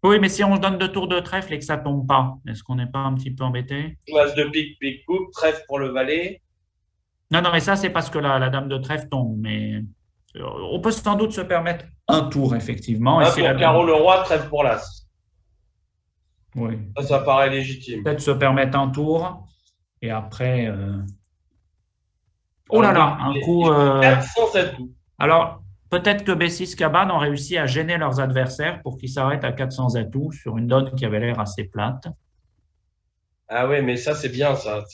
Oui, mais si on donne deux tours de trèfle et que ça tombe pas, est-ce qu'on n'est pas un petit peu embêté? Joue as de pique, pique coupe, trèfle pour le valet. Non, non, mais ça, c'est parce que la dame de trèfle tombe. Mais on peut sans doute se permettre un tour, effectivement. Et Un si la tour dame. carreau, le roi, trèfle pour l'as. Oui, Ça paraît légitime. peut-être se permettre un tour. Et après. Oh Alors, là le là, gars, un il coup. joue 4 sans atout. Alors, peut-être que B6 Cabane ont réussi à gêner leurs adversaires pour qu'ils s'arrêtent à 400 atouts sur une donne qui avait l'air assez plate. Ah ouais, mais ça, c'est bien, ça.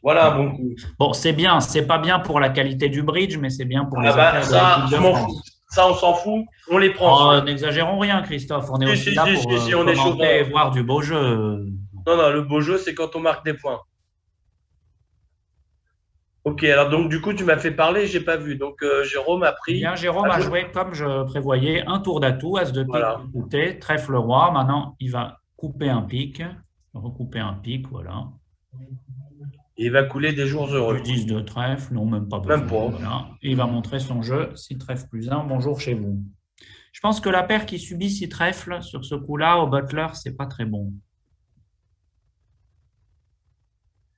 Voilà un bon coup. Bon, c'est bien, c'est pas bien pour la qualité du bridge, mais c'est bien pour Ah les bah, affaires de ça, l'équipe je de m'en fous. France. Ça, on s'en fout. On les prend, Oh, ceux-là. n'exagérons rien, Christophe. On est Si, aussi si, là si, pour si, si, on est commenter et chauvin. voir du beau jeu. Non, non, le beau jeu, c'est quand on marque des points. Ok, alors donc du coup, tu m'as fait parler, j'ai pas vu. Donc Jérôme a Eh bien, pris. Jérôme a joué comme je prévoyais, un tour d'atout, as de pique Voilà. couté, trèfle roi. Maintenant, il va couper un pique, recouper un pique, voilà. Et il va couler des jours Du heureux. 10 de trèfle, non, même pas Même besoin. pas. Voilà. Et il va montrer son jeu, 6 trèfle plus un. Bonjour chez vous. Je pense que la paire qui subit 6 trèfles sur ce coup-là, au butler, c'est pas très bon.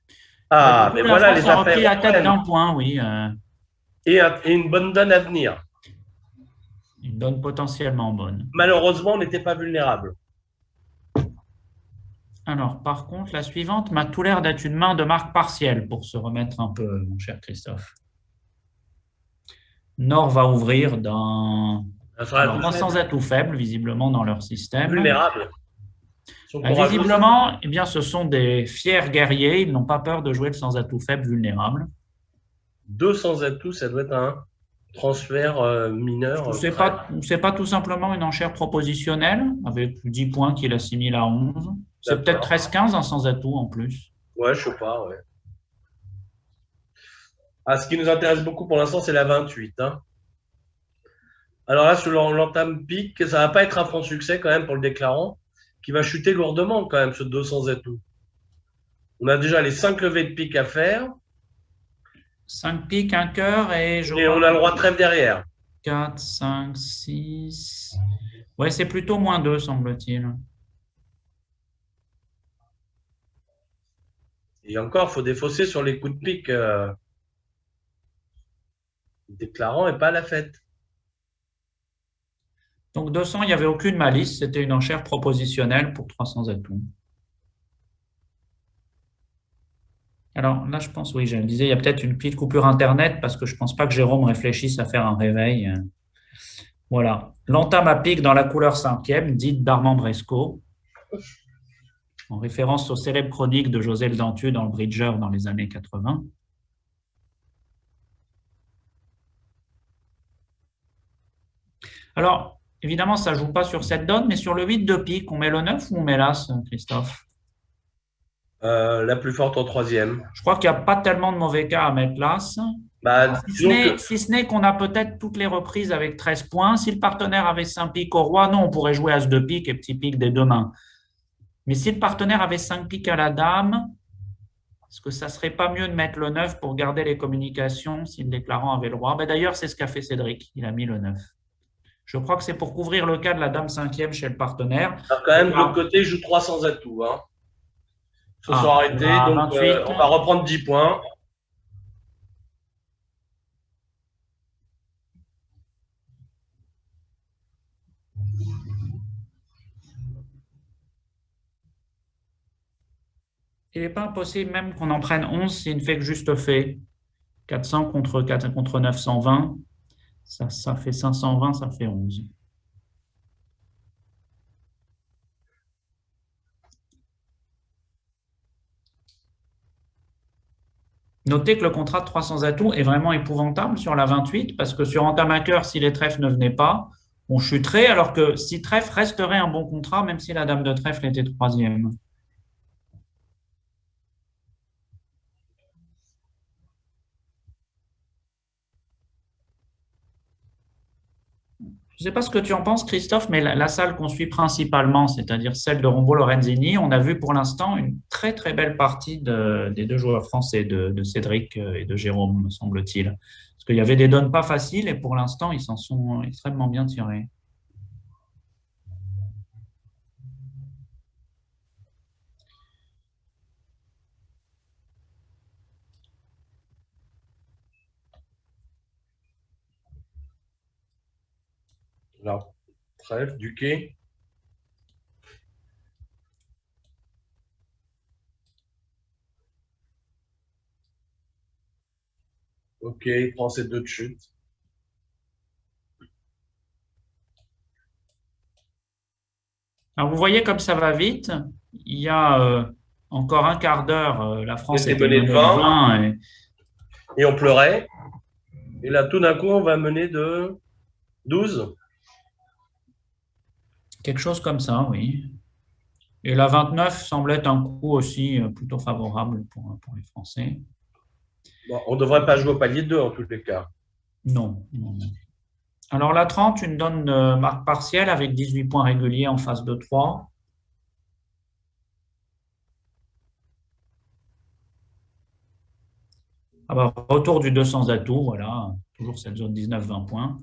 Du Ah, coup, mais la voilà, France les a repris affaires la tête reprennent. d'un point, oui. Et une bonne donne à venir. Une donne potentiellement bonne. Malheureusement, on n'était pas vulnérable. Alors, par contre, la suivante m'a tout l'air d'être une main de marque partielle pour se remettre un peu, mon cher Christophe. Nord va ouvrir dans. Ça sera Alors, tout pas sans faible. atout faible, visiblement, dans leur système. Vulnérable. Ils sont courageux. Visiblement, eh bien, ce sont des fiers guerriers. Ils n'ont pas peur de jouer le sans atout faible vulnérable. 200 atouts, ça doit être un transfert mineur. C'est pas tout simplement une enchère propositionnelle avec 10 points qu'il assimile à 11. C'est peut-être D'accord. 13-15 un sans atout en plus. Ouais, je sais pas, ouais. Ah, ce qui nous intéresse beaucoup pour l'instant, c'est la 28. Hein. Alors là, sur l'entame pique, ça va pas être un franc succès quand même pour le déclarant, qui va chuter lourdement quand même, ce 200 atouts. On a déjà les 5 levées de pique à faire, 5 piques, un cœur et je et crois on a le roi de trèfle derrière. 4, 5, 6. Ouais, c'est plutôt moins 2, semble-t-il. Et encore, il faut défausser sur les coups de pique. Le déclarant n'est pas à la fête. Donc 200, il n'y avait aucune malice. C'était une enchère propositionnelle pour 300 atouts. Alors là, je pense, oui, je le disais, il y a peut-être une petite coupure Internet parce que je ne pense pas que Jérôme réfléchisse à faire un réveil. Voilà. L'entame à pique dans la couleur cinquième, dite d'Armand Bresco, en référence aux célèbres chroniques de José Le Dentu dans le Bridger dans les années 80. Alors, évidemment, ça ne joue pas sur cette donne, mais sur le 8 de pique, on met le 9 ou on met l'As, Christophe? La plus forte en troisième. Je crois qu'il n'y a pas tellement de mauvais cas à mettre l'As. Bah, disons que Si ce n'est qu'on a peut-être toutes les reprises avec 13 points. Si le partenaire avait 5 piques au roi, non, on pourrait jouer As de pique et petit pique des deux mains. Mais si le partenaire avait 5 piques à la dame, est-ce que ça ne serait pas mieux de mettre le 9 pour garder les communications si le déclarant avait le roi? D'ailleurs, c'est ce qu'a fait Cédric. Il a mis le 9. Je crois que c'est pour couvrir le cas de la dame cinquième chez le partenaire. alors, quand même, de l'autre côté, il joue 300 atouts. Hein. Ils se sont Ah, arrêtés, donc 28. on va reprendre 10 points. Il n'est pas impossible même qu'on en prenne 11 s'il ne fait que juste fait. 400 contre 920, ça fait 520, ça fait 11. Notez que le contrat de 300 atouts est vraiment épouvantable sur la 28 parce que sur Entamaker, si les trèfles ne venaient pas, on chuterait, alors que si trèfle resterait un bon contrat, même si la dame de trèfle était troisième. Je ne sais pas ce que tu en penses, Christophe, mais la salle qu'on suit principalement, c'est-à-dire celle de Rombo Lorenzini, on a vu pour l'instant une très très belle partie des deux joueurs français, de Cédric et de Jérôme, me semble-t-il. Parce qu'il y avait des donnes pas faciles et pour l'instant, ils s'en sont extrêmement bien tirés. Alors, trèfle, du quai. Ok, il prend ses deux de chute. Alors, vous voyez comme ça va vite. Il y a encore un quart d'heure, la Il France était était mené de menée de 20 20 et on pleurait. Et là, tout d'un coup, on va mener de 12. quelque chose comme ça, oui. Et la 29 semble être un coup aussi plutôt favorable pour les Français. Bon, on ne devrait pas jouer au palier de 2 en tous les cas. Non, non, non. Alors la 30, une donne marque partielle avec 18 points réguliers en face de 3. Ah bah, retour du 200 atouts, voilà, toujours cette zone 19-20 points.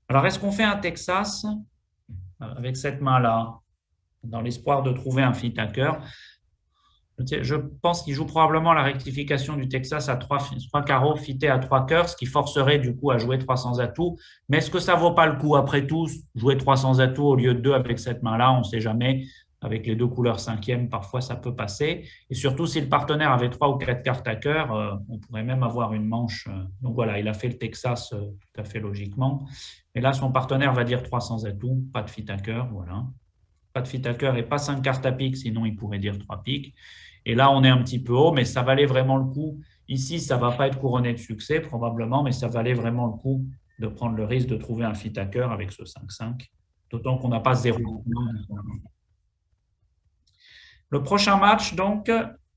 Alors est-ce qu'on fait un Texas avec cette main-là, dans l'espoir de trouver un fit hacker? Je pense qu'il joue probablement la rectification du Texas à 3 carreaux fité à 3 cœurs, ce qui forcerait du coup à jouer 300 atouts. Mais est-ce que ça vaut pas le coup après tout, jouer 300 atouts au lieu de 2 avec cette main-là? On ne sait jamais. Avec les deux couleurs cinquième, parfois ça peut passer. Et surtout, si le partenaire avait 3 ou 4 cartes à cœur, on pourrait même avoir une manche. Donc voilà, il a fait le Texas tout à fait logiquement. Et là, son partenaire va dire 300 atouts, pas de fit à cœur, voilà. Pas de fit à cœur et pas 5 cartes à pique, sinon il pourrait dire 3 piques. Et là, on est un petit peu haut, mais ça valait vraiment le coup. Ici, ça ne va pas être couronné de succès, probablement, mais ça valait vraiment le coup de prendre le risque de trouver un fit à cœur avec ce 5-5. D'autant qu'on n'a pas zéro. Le prochain match, donc,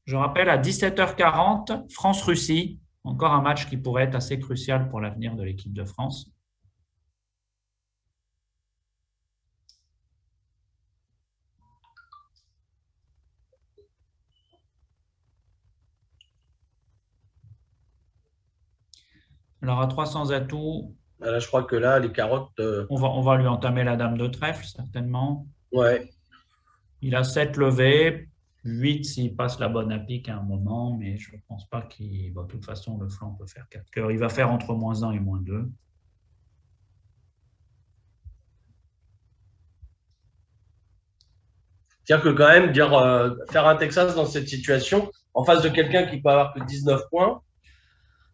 je rappelle, à 17h40, France-Russie. Encore un match qui pourrait être assez crucial pour l'avenir de l'équipe de France. Alors, à 300 atouts, Là, je crois que là, les carottes. on va lui entamer la dame de trèfle, certainement. Ouais. Il a 7 levées, 8 s'il passe la bonne à pique à un moment, mais je ne pense pas qu'il. Bon, de toute façon, le flanc peut faire 4 cœurs. Il va faire entre -1 et -2. C'est-à-dire que quand même, faire un Texas dans cette situation, en face de quelqu'un qui peut avoir que 19 points,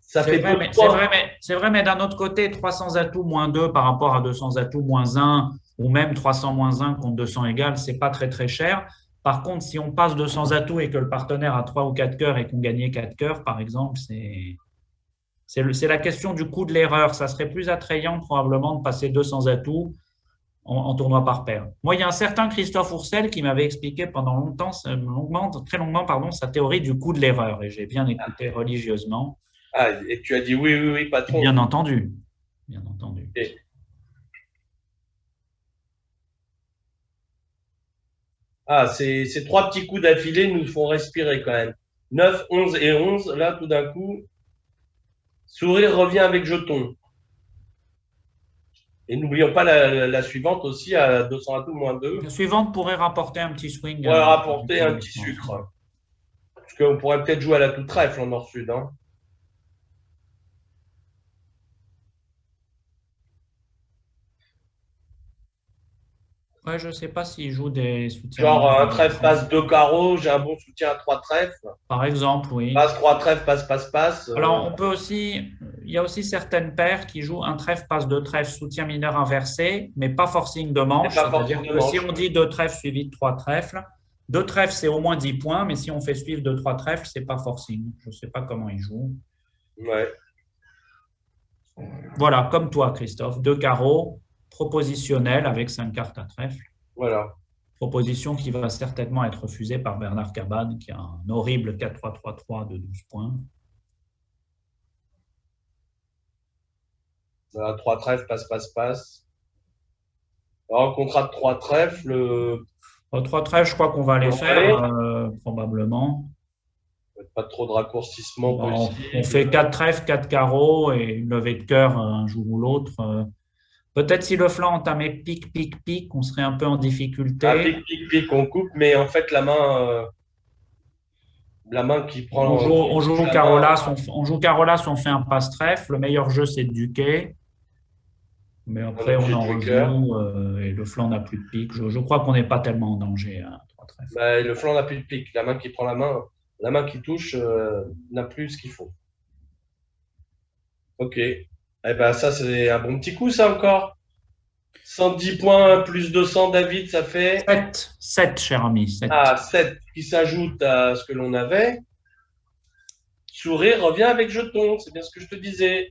ça C'est fait vrai, peu mais de points. c'est vrai, mais d'un autre côté, 300 atouts -2 par rapport à 200 atouts -1 ou même 300 -1 contre 200 égal, c'est pas très très cher. Par contre, si on passe 200 atouts et que le partenaire a 3 ou 4 cœurs et qu'on gagnait 4 cœurs, par exemple, c'est la question du coût de l'erreur. Ça serait plus attrayant probablement de passer 200 atouts en tournoi par paire. Moi, il y a un certain Christophe Oursel qui m'avait expliqué pendant longtemps, très longuement, pardon, sa théorie du coût de l'erreur. Et j'ai bien écouté religieusement. Ah, et tu as dit oui, oui, oui, patron. Bien entendu. Bien entendu. Et- Ah, ces trois petits coups d'affilée nous font respirer quand même. 9, 11 et 11, là, tout d'un coup, sourire revient avec jeton. Et n'oublions pas la suivante aussi à 200 atouts -2. La suivante pourrait rapporter un petit swing. On pourrait rapporter un Je petit pense. sucre. Parce qu'on pourrait peut-être jouer à la toute trèfle en nord-sud. Hein. Ouais, je ne sais pas s'il joue des soutiens Genre, mineurs un trèfle inversés. passe deux carreaux, j'ai un bon soutien à trois trèfles. Par exemple, oui. Passe trois trèfles, passe, passe, passe. Alors, on peut aussi, il y a aussi certaines paires qui jouent un trèfle, passe deux trèfles, soutien mineur inversé, mais pas forcing de C'est manche. pas forcément C'est-à-dire de que si manche. on dit deux trèfles suivis de trois trèfles, Deux trèfles, c'est au moins 10 points, mais si on fait suivre deux, trois trèfles, c'est pas forcing. Je ne sais pas comment il joue. Ouais, Voilà, comme toi, Christophe. Deux carreaux, propositionnel avec 5 cartes à trèfle. voilà. Proposition qui va certainement être refusée par Bernard Cabane, qui a un horrible 4-3-3-3 de 12 points. Voilà, trois trèfles, passe, passe, passe. Alors, contrat de trois trèfles, Trois trèfles, je crois qu'on va les allez, faire, probablement. pas trop de raccourcissement Bon, on possible. fait 4 trèfles, 4 carreaux et une levée de cœur un jour ou l'autre. Peut-être si le flanc entamait pique, pique, pique, on serait un peu en Ah, difficulté. pique, pique, pique, on coupe, mais en fait, la main qui prend, qui On touche joue la main, Carolas, on joue Carolas, on fait un passe-trèfle. Le meilleur jeu, c'est de duquer. Mais un après, on objet en de cœur. rejoue et le flanc n'a plus de pique. Je crois qu'on n'est pas tellement en danger à trois trèfles. Bah, le flanc n'a plus de pique. La main qui prend la main qui touche, n'a plus ce qu'il faut. Ok. Eh ben, ça, c'est un bon petit coup, ça encore. 110 points plus 200, David, ça fait 7, cher ami, 7. 7 qui s'ajoute à ce que l'on avait. Sourire revient avec jeton, c'est bien ce que je te disais.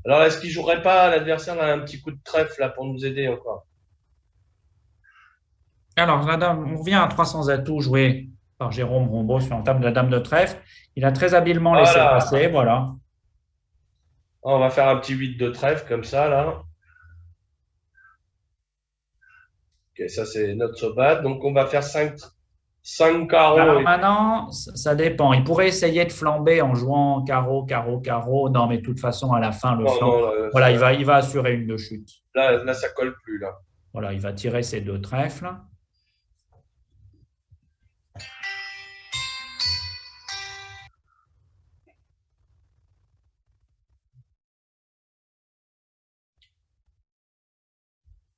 Alors, est-ce qu'il jouerait pas l'adversaire là, un petit coup de trèfle là pour nous aider encore? Alors, la dame, on revient à 300 atouts joués par Jérôme Rombaud sur la table de la dame de trèfle. Il a très habilement laissé Voilà. passer, voilà. On va faire un petit 8 de trèfle comme ça là. Ok, ça c'est notre sobat. Donc, on va faire 5 carreaux. Alors maintenant, ça dépend. Il pourrait essayer de flamber en jouant carreau, carreau, carreau. Non, mais de toute façon, à la fin, le Non, flanc, non, voilà, il va assurer une de chute. là, ça colle plus là. Voilà, il va tirer ses deux trèfles.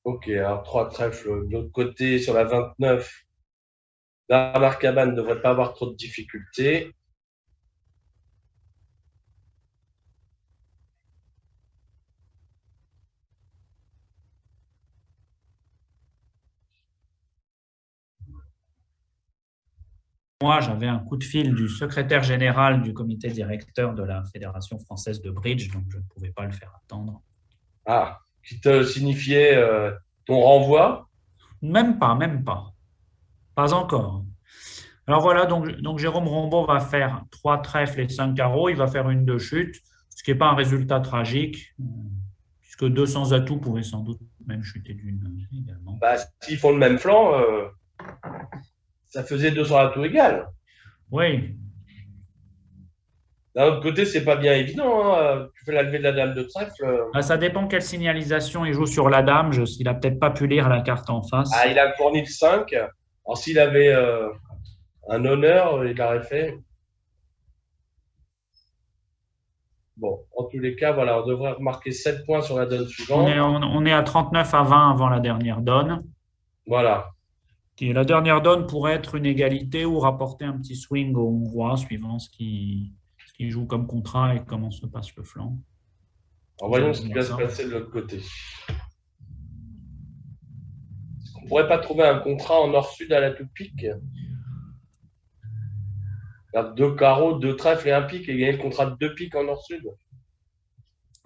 Ok, alors 3 trèfles de l'autre côté sur la 29. Bernard Cabane ne devrait pas avoir trop de difficultés. Moi, j'avais un coup de fil du secrétaire général du comité directeur de la Fédération française de bridge, donc je ne pouvais pas le faire attendre. Ah, qui te signifiait ton renvoi. Même pas, même pas. Pas encore. Alors voilà, donc Jérôme Rombaud va faire 3 trèfles et 5 carreaux. Il va faire une de chute, ce qui n'est pas un résultat tragique, puisque 200 atouts pouvaient sans doute même chuter d'une également. Bah, s'ils font le même flanc, ça faisait 200 à tout égal. Oui, D'un autre côté, c'est pas bien évident, hein. Tu fais la levée de la dame de trèfle. ça dépend quelle signalisation il joue sur la dame. Il n'a peut-être pas pu lire la carte en face. Ah, il a fourni le 5. Alors, s'il avait un honneur, il l'aurait fait. Bon, en tous les cas, voilà, on devrait remarquer 7 points sur la donne suivante. On est à 39 à 20 avant la dernière donne. Voilà. Et la dernière donne pourrait être une égalité ou rapporter un petit swing au Hongrois, suivant ce qu'il joue comme contrat et comment se passe le flanc. Alors, voyons ce qui va se passer de l'autre côté. On pourrait pas trouver un contrat en nord-sud à la toute-pique? Faire 2 carreaux, 2 trèfles et un pique et gagner le contrat de 2 piques en nord-sud.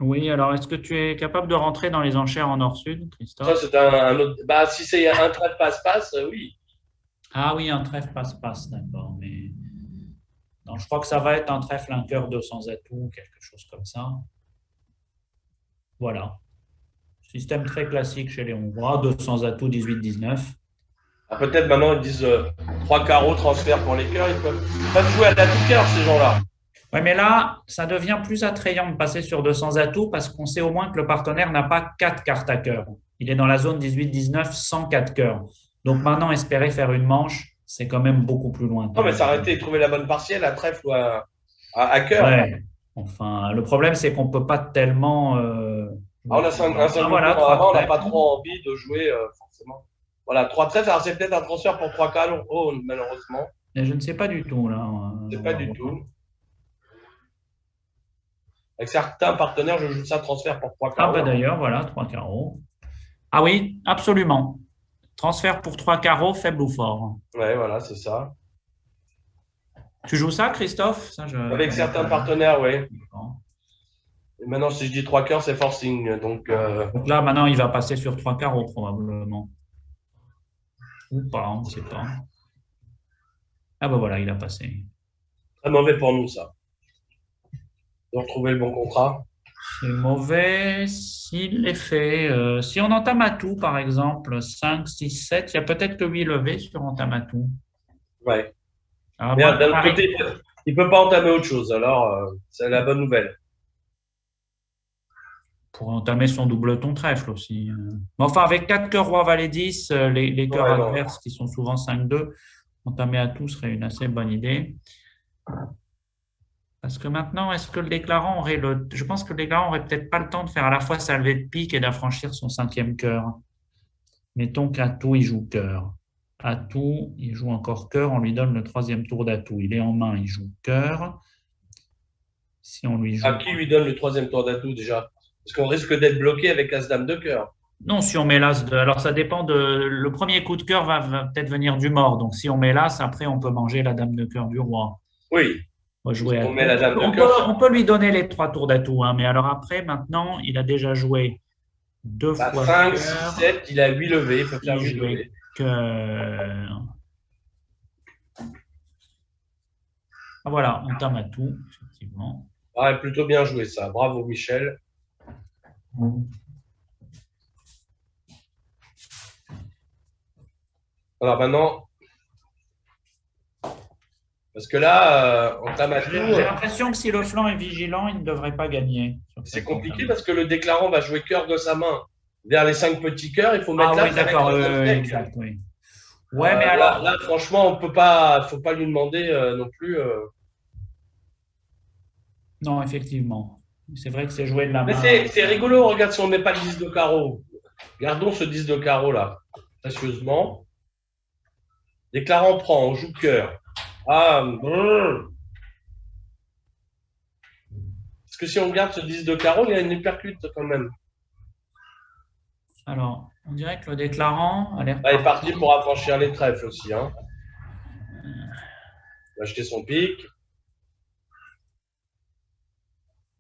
Oui, alors est-ce que tu es capable de rentrer dans les enchères en nord-sud, Ça, Christophe? c'est un autre. Bah, si c'est un trèfle passe-passe, oui. Ah oui, un trèfle passe-passe, d'accord. Mais non, je crois que ça va être un trèfle, un cœur 200 atouts, quelque chose comme ça. Voilà. Système très classique chez les Hongrois, 200 atouts, 18-19. Ah, peut-être maintenant ils disent 3 carreaux transfert pour les cœurs. Ils peuvent jouer à la toute cœur, ces gens-là. Oui, mais là, ça devient plus attrayant de passer sur 200 atouts parce qu'on sait au moins que le partenaire n'a pas 4 cartes à cœur. Il est dans la zone 18-19 sans 4 cœurs. Donc maintenant, espérer faire une manche, c'est quand même beaucoup plus lointain. Non, mais s'arrêter et trouver la bonne partielle à trèfle ou à cœur. Ouais. Enfin, le problème, c'est qu'on ne peut pas tellement. Ah, on a 5 voilà, avant, on n'a 3 pas trèfles. trop envie de jouer forcément. Voilà, 3 trèfles, alors c'est peut-être un transfert pour 3 carreaux. Oh, malheureusement, Mais je ne sais pas du tout, là. c'est On pas va du voir. tout. Avec certains partenaires, je joue ça transfert pour 3 Ah, carreaux. bah d'ailleurs, voilà, 3 carreaux. Ah oui, absolument. Transfert pour 3 carreaux, faible ou fort. Ouais, voilà, c'est ça. Tu joues ça, Christophe? Ça, je Avec connais certains pas. partenaires, oui. D'accord. Et maintenant, si je dis 3 cœurs, c'est forcing. Donc, Donc là, maintenant, il va passer sur 3 carreaux, probablement. Ou pas, on ne sait pas. Ah ben voilà, il a passé. très mauvais pour nous, ça. De retrouver le bon contrat. C'est mauvais s'il est fait. Si on entame à tout, par exemple, 5, 6, 7, il y a peut-être que 8 levées sur entame à tout. Ouais. À Mais moins d'un que autre Marie- côté, il peut pas entamer autre chose. Alors, c'est la bonne nouvelle. pour entamer son doubleton trèfle aussi. Mais enfin, avec 4 cœurs roi valet 10, les cœurs Ouais, non. adverses qui sont souvent 5-2, entamer à tout serait une assez bonne idée. Parce que maintenant, est-ce que le déclarant aurait le. Je pense que le déclarant aurait peut-être pas le temps de faire à la fois sa levée de pique et d'affranchir son 5e cœur. Mettons qu'à tout, il joue cœur. À tout, il joue encore cœur, on lui donne le 3e tour d'atout. Il est en main, il joue cœur. Si on lui joue. À qui lui donne le 3e tour d'atout déjà? Parce qu'on risque d'être bloqué avec As-Dame de cœur. Non, si on met l'as de. Alors, ça dépend de. Le premier coup de cœur va peut-être venir du mort. Donc, si on met l'as, après, on peut manger la dame de cœur du roi. Oui. On va jouer à On tout. met la Dame de On peut, cœur. on peut lui donner les 3 tours d'atout. Mais alors, après, maintenant, il a déjà joué 2 Bah, fois 5, 6, cœur. 7, il a 8 levées. Il peut faire 8 Il jouait levées. cœur. Ah, voilà, on tame à tout, effectivement. Ah, plutôt bien joué ça. Bravo, Michel. Alors maintenant, parce que là, on tame à tout. J'ai l'impression que si le flanc est vigilant, il ne devrait pas gagner. C'est compliqué parce que le déclarant va jouer cœur de sa main vers les 5 petits cœurs. Il faut mettre Ah là. oui, d'accord, exact, oui. Ouais, mais Là, alors. là, franchement, on peut pas, faut pas lui demander non plus. Non, effectivement. C'est vrai que c'est joué de la Mais main. c'est rigolo. Regarde si on met pas le 10 de carreau. Gardons ce 10 de carreau là, précieusement. Déclarant prend, on joue cœur. Ah, parce que si on garde ce 10 de carreau, il y a une hypercute quand même. Alors, on dirait que le déclarant a l'air. Là, il est parti pour affranchir les trèfles aussi. Hein. Il va acheter son pic.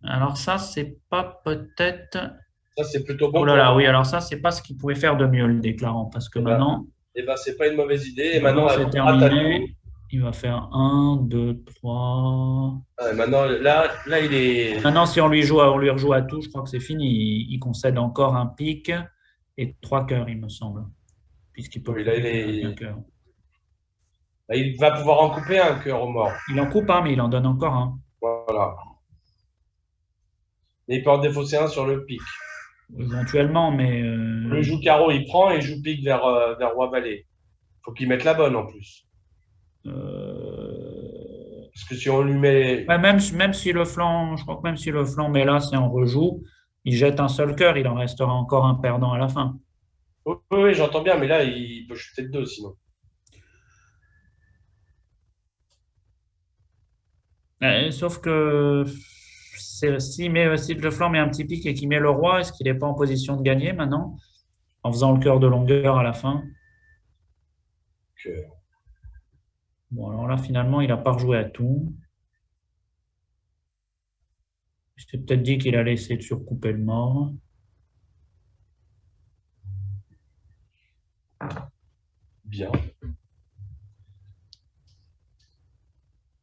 Alors, ça, c'est pas peut-être. Ça, c'est plutôt bon. Oh là là, oui, alors ça, c'est pas ce qu'il pouvait faire de mieux, le déclarant. Parce que maintenant. Eh ben, c'est pas une mauvaise idée. Et maintenant, c'est terminé. Il va faire 1, 2, 3. Maintenant, là, il est. Maintenant, si on lui rejoue à tout, je crois que c'est fini. Il concède encore un pic et 3 cœurs, il me semble. Puisqu'il peut Oui, là, un cœur. Là, il va pouvoir en couper un cœur au mort. Il en coupe un, mais il en donne encore un. Voilà. Et il peut en défausser un sur le pic. Éventuellement, mais. Le joue carreau, il prend et il joue pic vers roi valet. Faut qu'il mette la bonne en plus. Parce que si on lui met. Ouais, même si le flanc, je crois que même si le flanc met là, c'est en rejoue, il jette un seul cœur, il en restera encore un perdant à la fin. Oui, oui, j'entends bien, mais là, il peut chuter de 2 sinon. Sauf que si le flanc met un petit pic et qu'il met le roi, est-ce qu'il n'est pas en position de gagner maintenant, en faisant le cœur de longueur à la fin? Cœur. Bon, alors là, finalement, il n'a pas rejoué à tout. Il s'est peut-être dit qu'il allait essayer de surcouper le mort. Bien.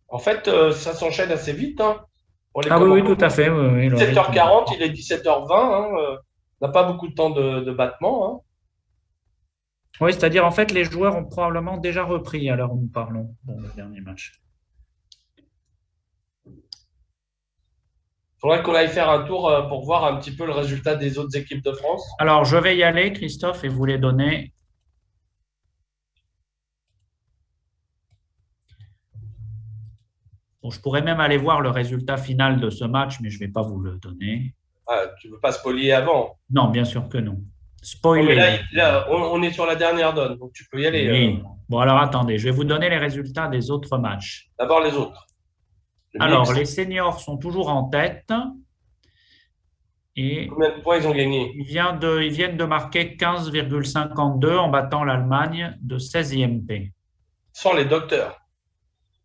En fait, ça s'enchaîne assez vite. Hein, pour les Ah oui, commandants. tout à fait. Oui, 17h40, il est 17h20. Hein, on n'a pas beaucoup de temps de battement. Hein. Oui, c'est-à-dire, en fait, les joueurs ont probablement déjà repris à l'heure où nous parlons dans le dernier match. Il faudrait qu'on aille faire un tour pour voir un petit peu le résultat des autres équipes de France. Alors, je vais y aller, Christophe, et vous les donner. Bon, je pourrais même aller voir le résultat final de ce match, mais je ne vais pas vous le donner. Ah, tu ne veux pas spolier avant? Non, bien sûr que non. Non, Spoiler. mais là, on est sur la dernière donne, donc tu peux y aller. Oui. Bon, alors attendez, je vais vous donner les résultats des autres matchs. D'abord les autres. Alors, les seniors sont toujours en tête. Et Combien de points ils ont gagné? ils viennent de marquer 15,52 en battant l'Allemagne de 16e P. Sans les docteurs.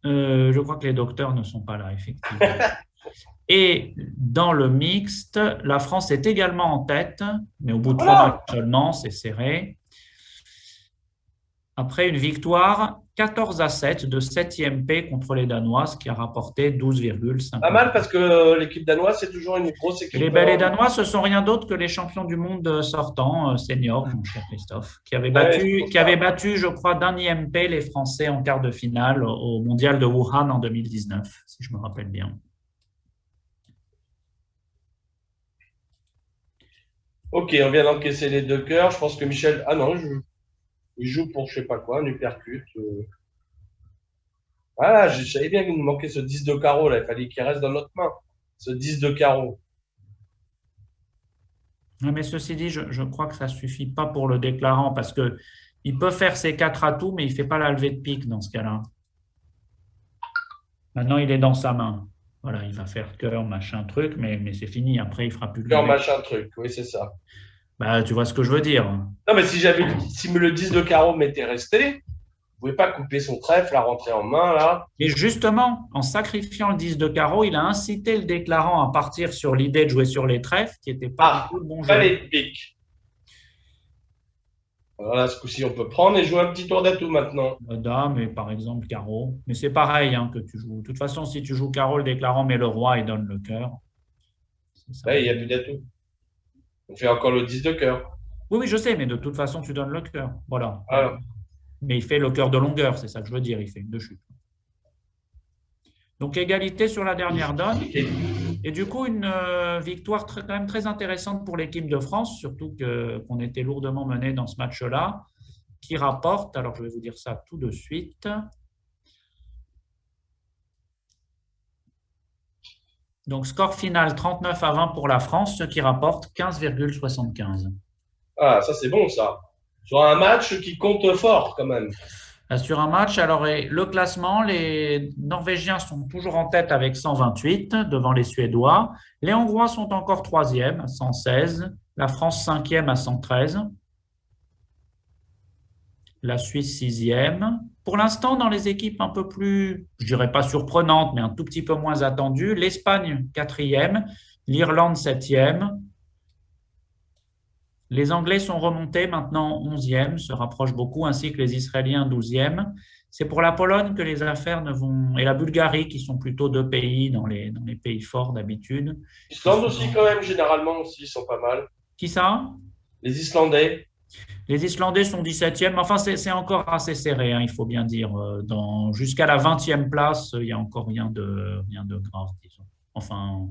Je crois que les docteurs ne sont pas là, effectivement. Et dans le mixte, la France est également en tête, mais au bout de 3 matchs seulement, c'est serré. Après une victoire 14-7 de 7e P contre les Danois, ce qui a rapporté 12,5. Pas mal parce que l'équipe danoise, c'est toujours une grosse équipe. Les Danois, ce sont rien d'autre que les champions du monde sortants, seniors, mon cher Christophe, qui avaient battu, je crois, d'un IMP les Français en quart de finale au mondial de Wuhan en 2019, si je me rappelle bien. Ok, on vient d'encaisser les 2 cœurs. Je pense que Michel. Ah non, il joue pour je sais pas quoi, un uppercut. Ah, je savais bien qu'il nous manquait ce 10 de carreau là. Il fallait qu'il reste dans notre main. Ce 10 de carreau. Mais ceci dit, je crois que ça ne suffit pas pour le déclarant parce qu'il peut faire ses 4 atouts, mais il ne fait pas la levée de pique dans ce cas-là. Maintenant, il est dans sa main. Voilà, il va faire cœur, machin, truc, mais c'est fini. Après, il ne fera plus de Cœur, levée. machin, truc. Oui, c'est ça. Bah, tu vois ce que je veux dire. Non, mais si le 10 de carreau m'était resté, vous ne pouvez pas couper son trèfle, la rentrer en main, là. Et justement, en sacrifiant le 10 de carreau, il a incité le déclarant à partir sur l'idée de jouer sur les trèfles, qui n'était pas du tout le bon jeu. Pas les piques. Voilà, ce coup-ci, on peut prendre et jouer un petit tour d'atout maintenant. Dame, et par exemple, carreau. Mais c'est pareil hein, que tu joues. De toute façon, si tu joues carreau, le déclarant met le roi et donne le cœur. Là, il n'y a plus d'atout. On fait encore le 10 de cœur. Oui, je sais, mais de toute façon, tu donnes le cœur. Voilà. Alors. Mais il fait le cœur de longueur, c'est ça que je veux dire. Il fait une de chute. Donc, égalité sur la dernière donne. Et du coup, une victoire quand même très intéressante pour l'équipe de France, surtout qu'on était lourdement mené dans ce match-là, qui rapporte, alors je vais vous dire ça tout de suite. Donc, score final 39-20 pour la France, ce qui rapporte 15,75. Ah, ça c'est bon ça. Sur un match qui compte fort quand même. Sur un match, alors le classement, les Norvégiens sont toujours en tête avec 128 devant les Suédois. Les Hongrois sont encore 3e à 116. La France 5e à 113. La Suisse 6e. Pour l'instant, dans les équipes un peu plus, je dirais pas surprenantes, mais un tout petit peu moins attendues, l'Espagne 4e, l'Irlande 7e. Les Anglais sont remontés maintenant 11e, se rapprochent beaucoup, ainsi que les Israéliens 12e. C'est pour la Pologne que les affaires ne vont… Et la Bulgarie, qui sont plutôt 2 pays dans les pays forts d'habitude. L'Islande aussi quand même, généralement aussi, ils sont pas mal. Qui ça? Les Islandais. Les Islandais sont 17e. Enfin, c'est encore assez serré, hein, il faut bien dire. Jusqu'à la 20e place, il n'y a encore rien de grave, disons. Enfin…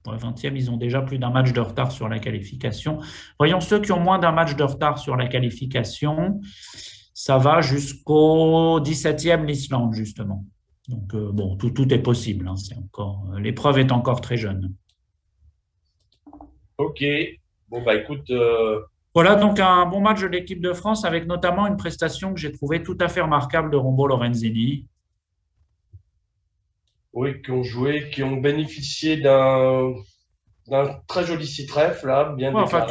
Pour la 20e, ils ont déjà plus d'un match de retard sur la qualification. Voyons ceux qui ont moins d'un match de retard sur la qualification. Ça va jusqu'au 17e, l'Islande, justement. Donc, bon, tout est possible. Hein, l'épreuve est encore très jeune. Ok. Bon, bah écoute. Voilà, donc un bon match de l'équipe de France avec notamment une prestation que j'ai trouvée tout à fait remarquable de Rombo Lorenzini. Oui, qui ont joué, qui ont bénéficié d'un très joli six trèfle, là, bien déclaré. Enfin,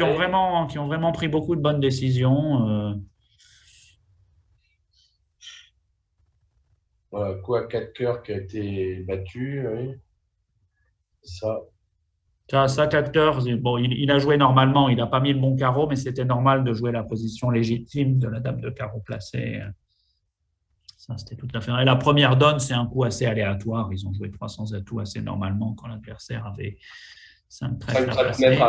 qui ont vraiment pris beaucoup de bonnes décisions. Voilà, coup à 4 cœurs qui a été battu, oui. Ça. 4 cœurs, bon, il a joué normalement, il n'a pas mis le bon carreau, mais c'était normal de jouer la position légitime de la dame de carreau placée. Ça, c'était tout à fait. Et la première donne, c'est un coup assez aléatoire. Ils ont joué 300 atouts assez normalement quand l'adversaire avait 5 trèfles à passer.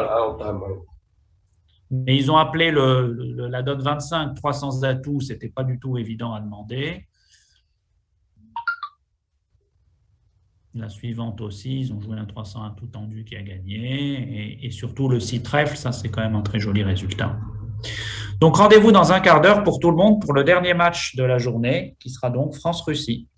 Mais ils ont appelé la donne 25 300 atouts. Ce n'était pas du tout évident à demander. La suivante aussi, ils ont joué un 300 atouts tendu qui a gagné. Et surtout, le 6 trèfle, ça, c'est quand même un très joli résultat. Donc, rendez-vous dans un quart d'heure pour tout le monde pour le dernier match de la journée, qui sera donc France-Russie.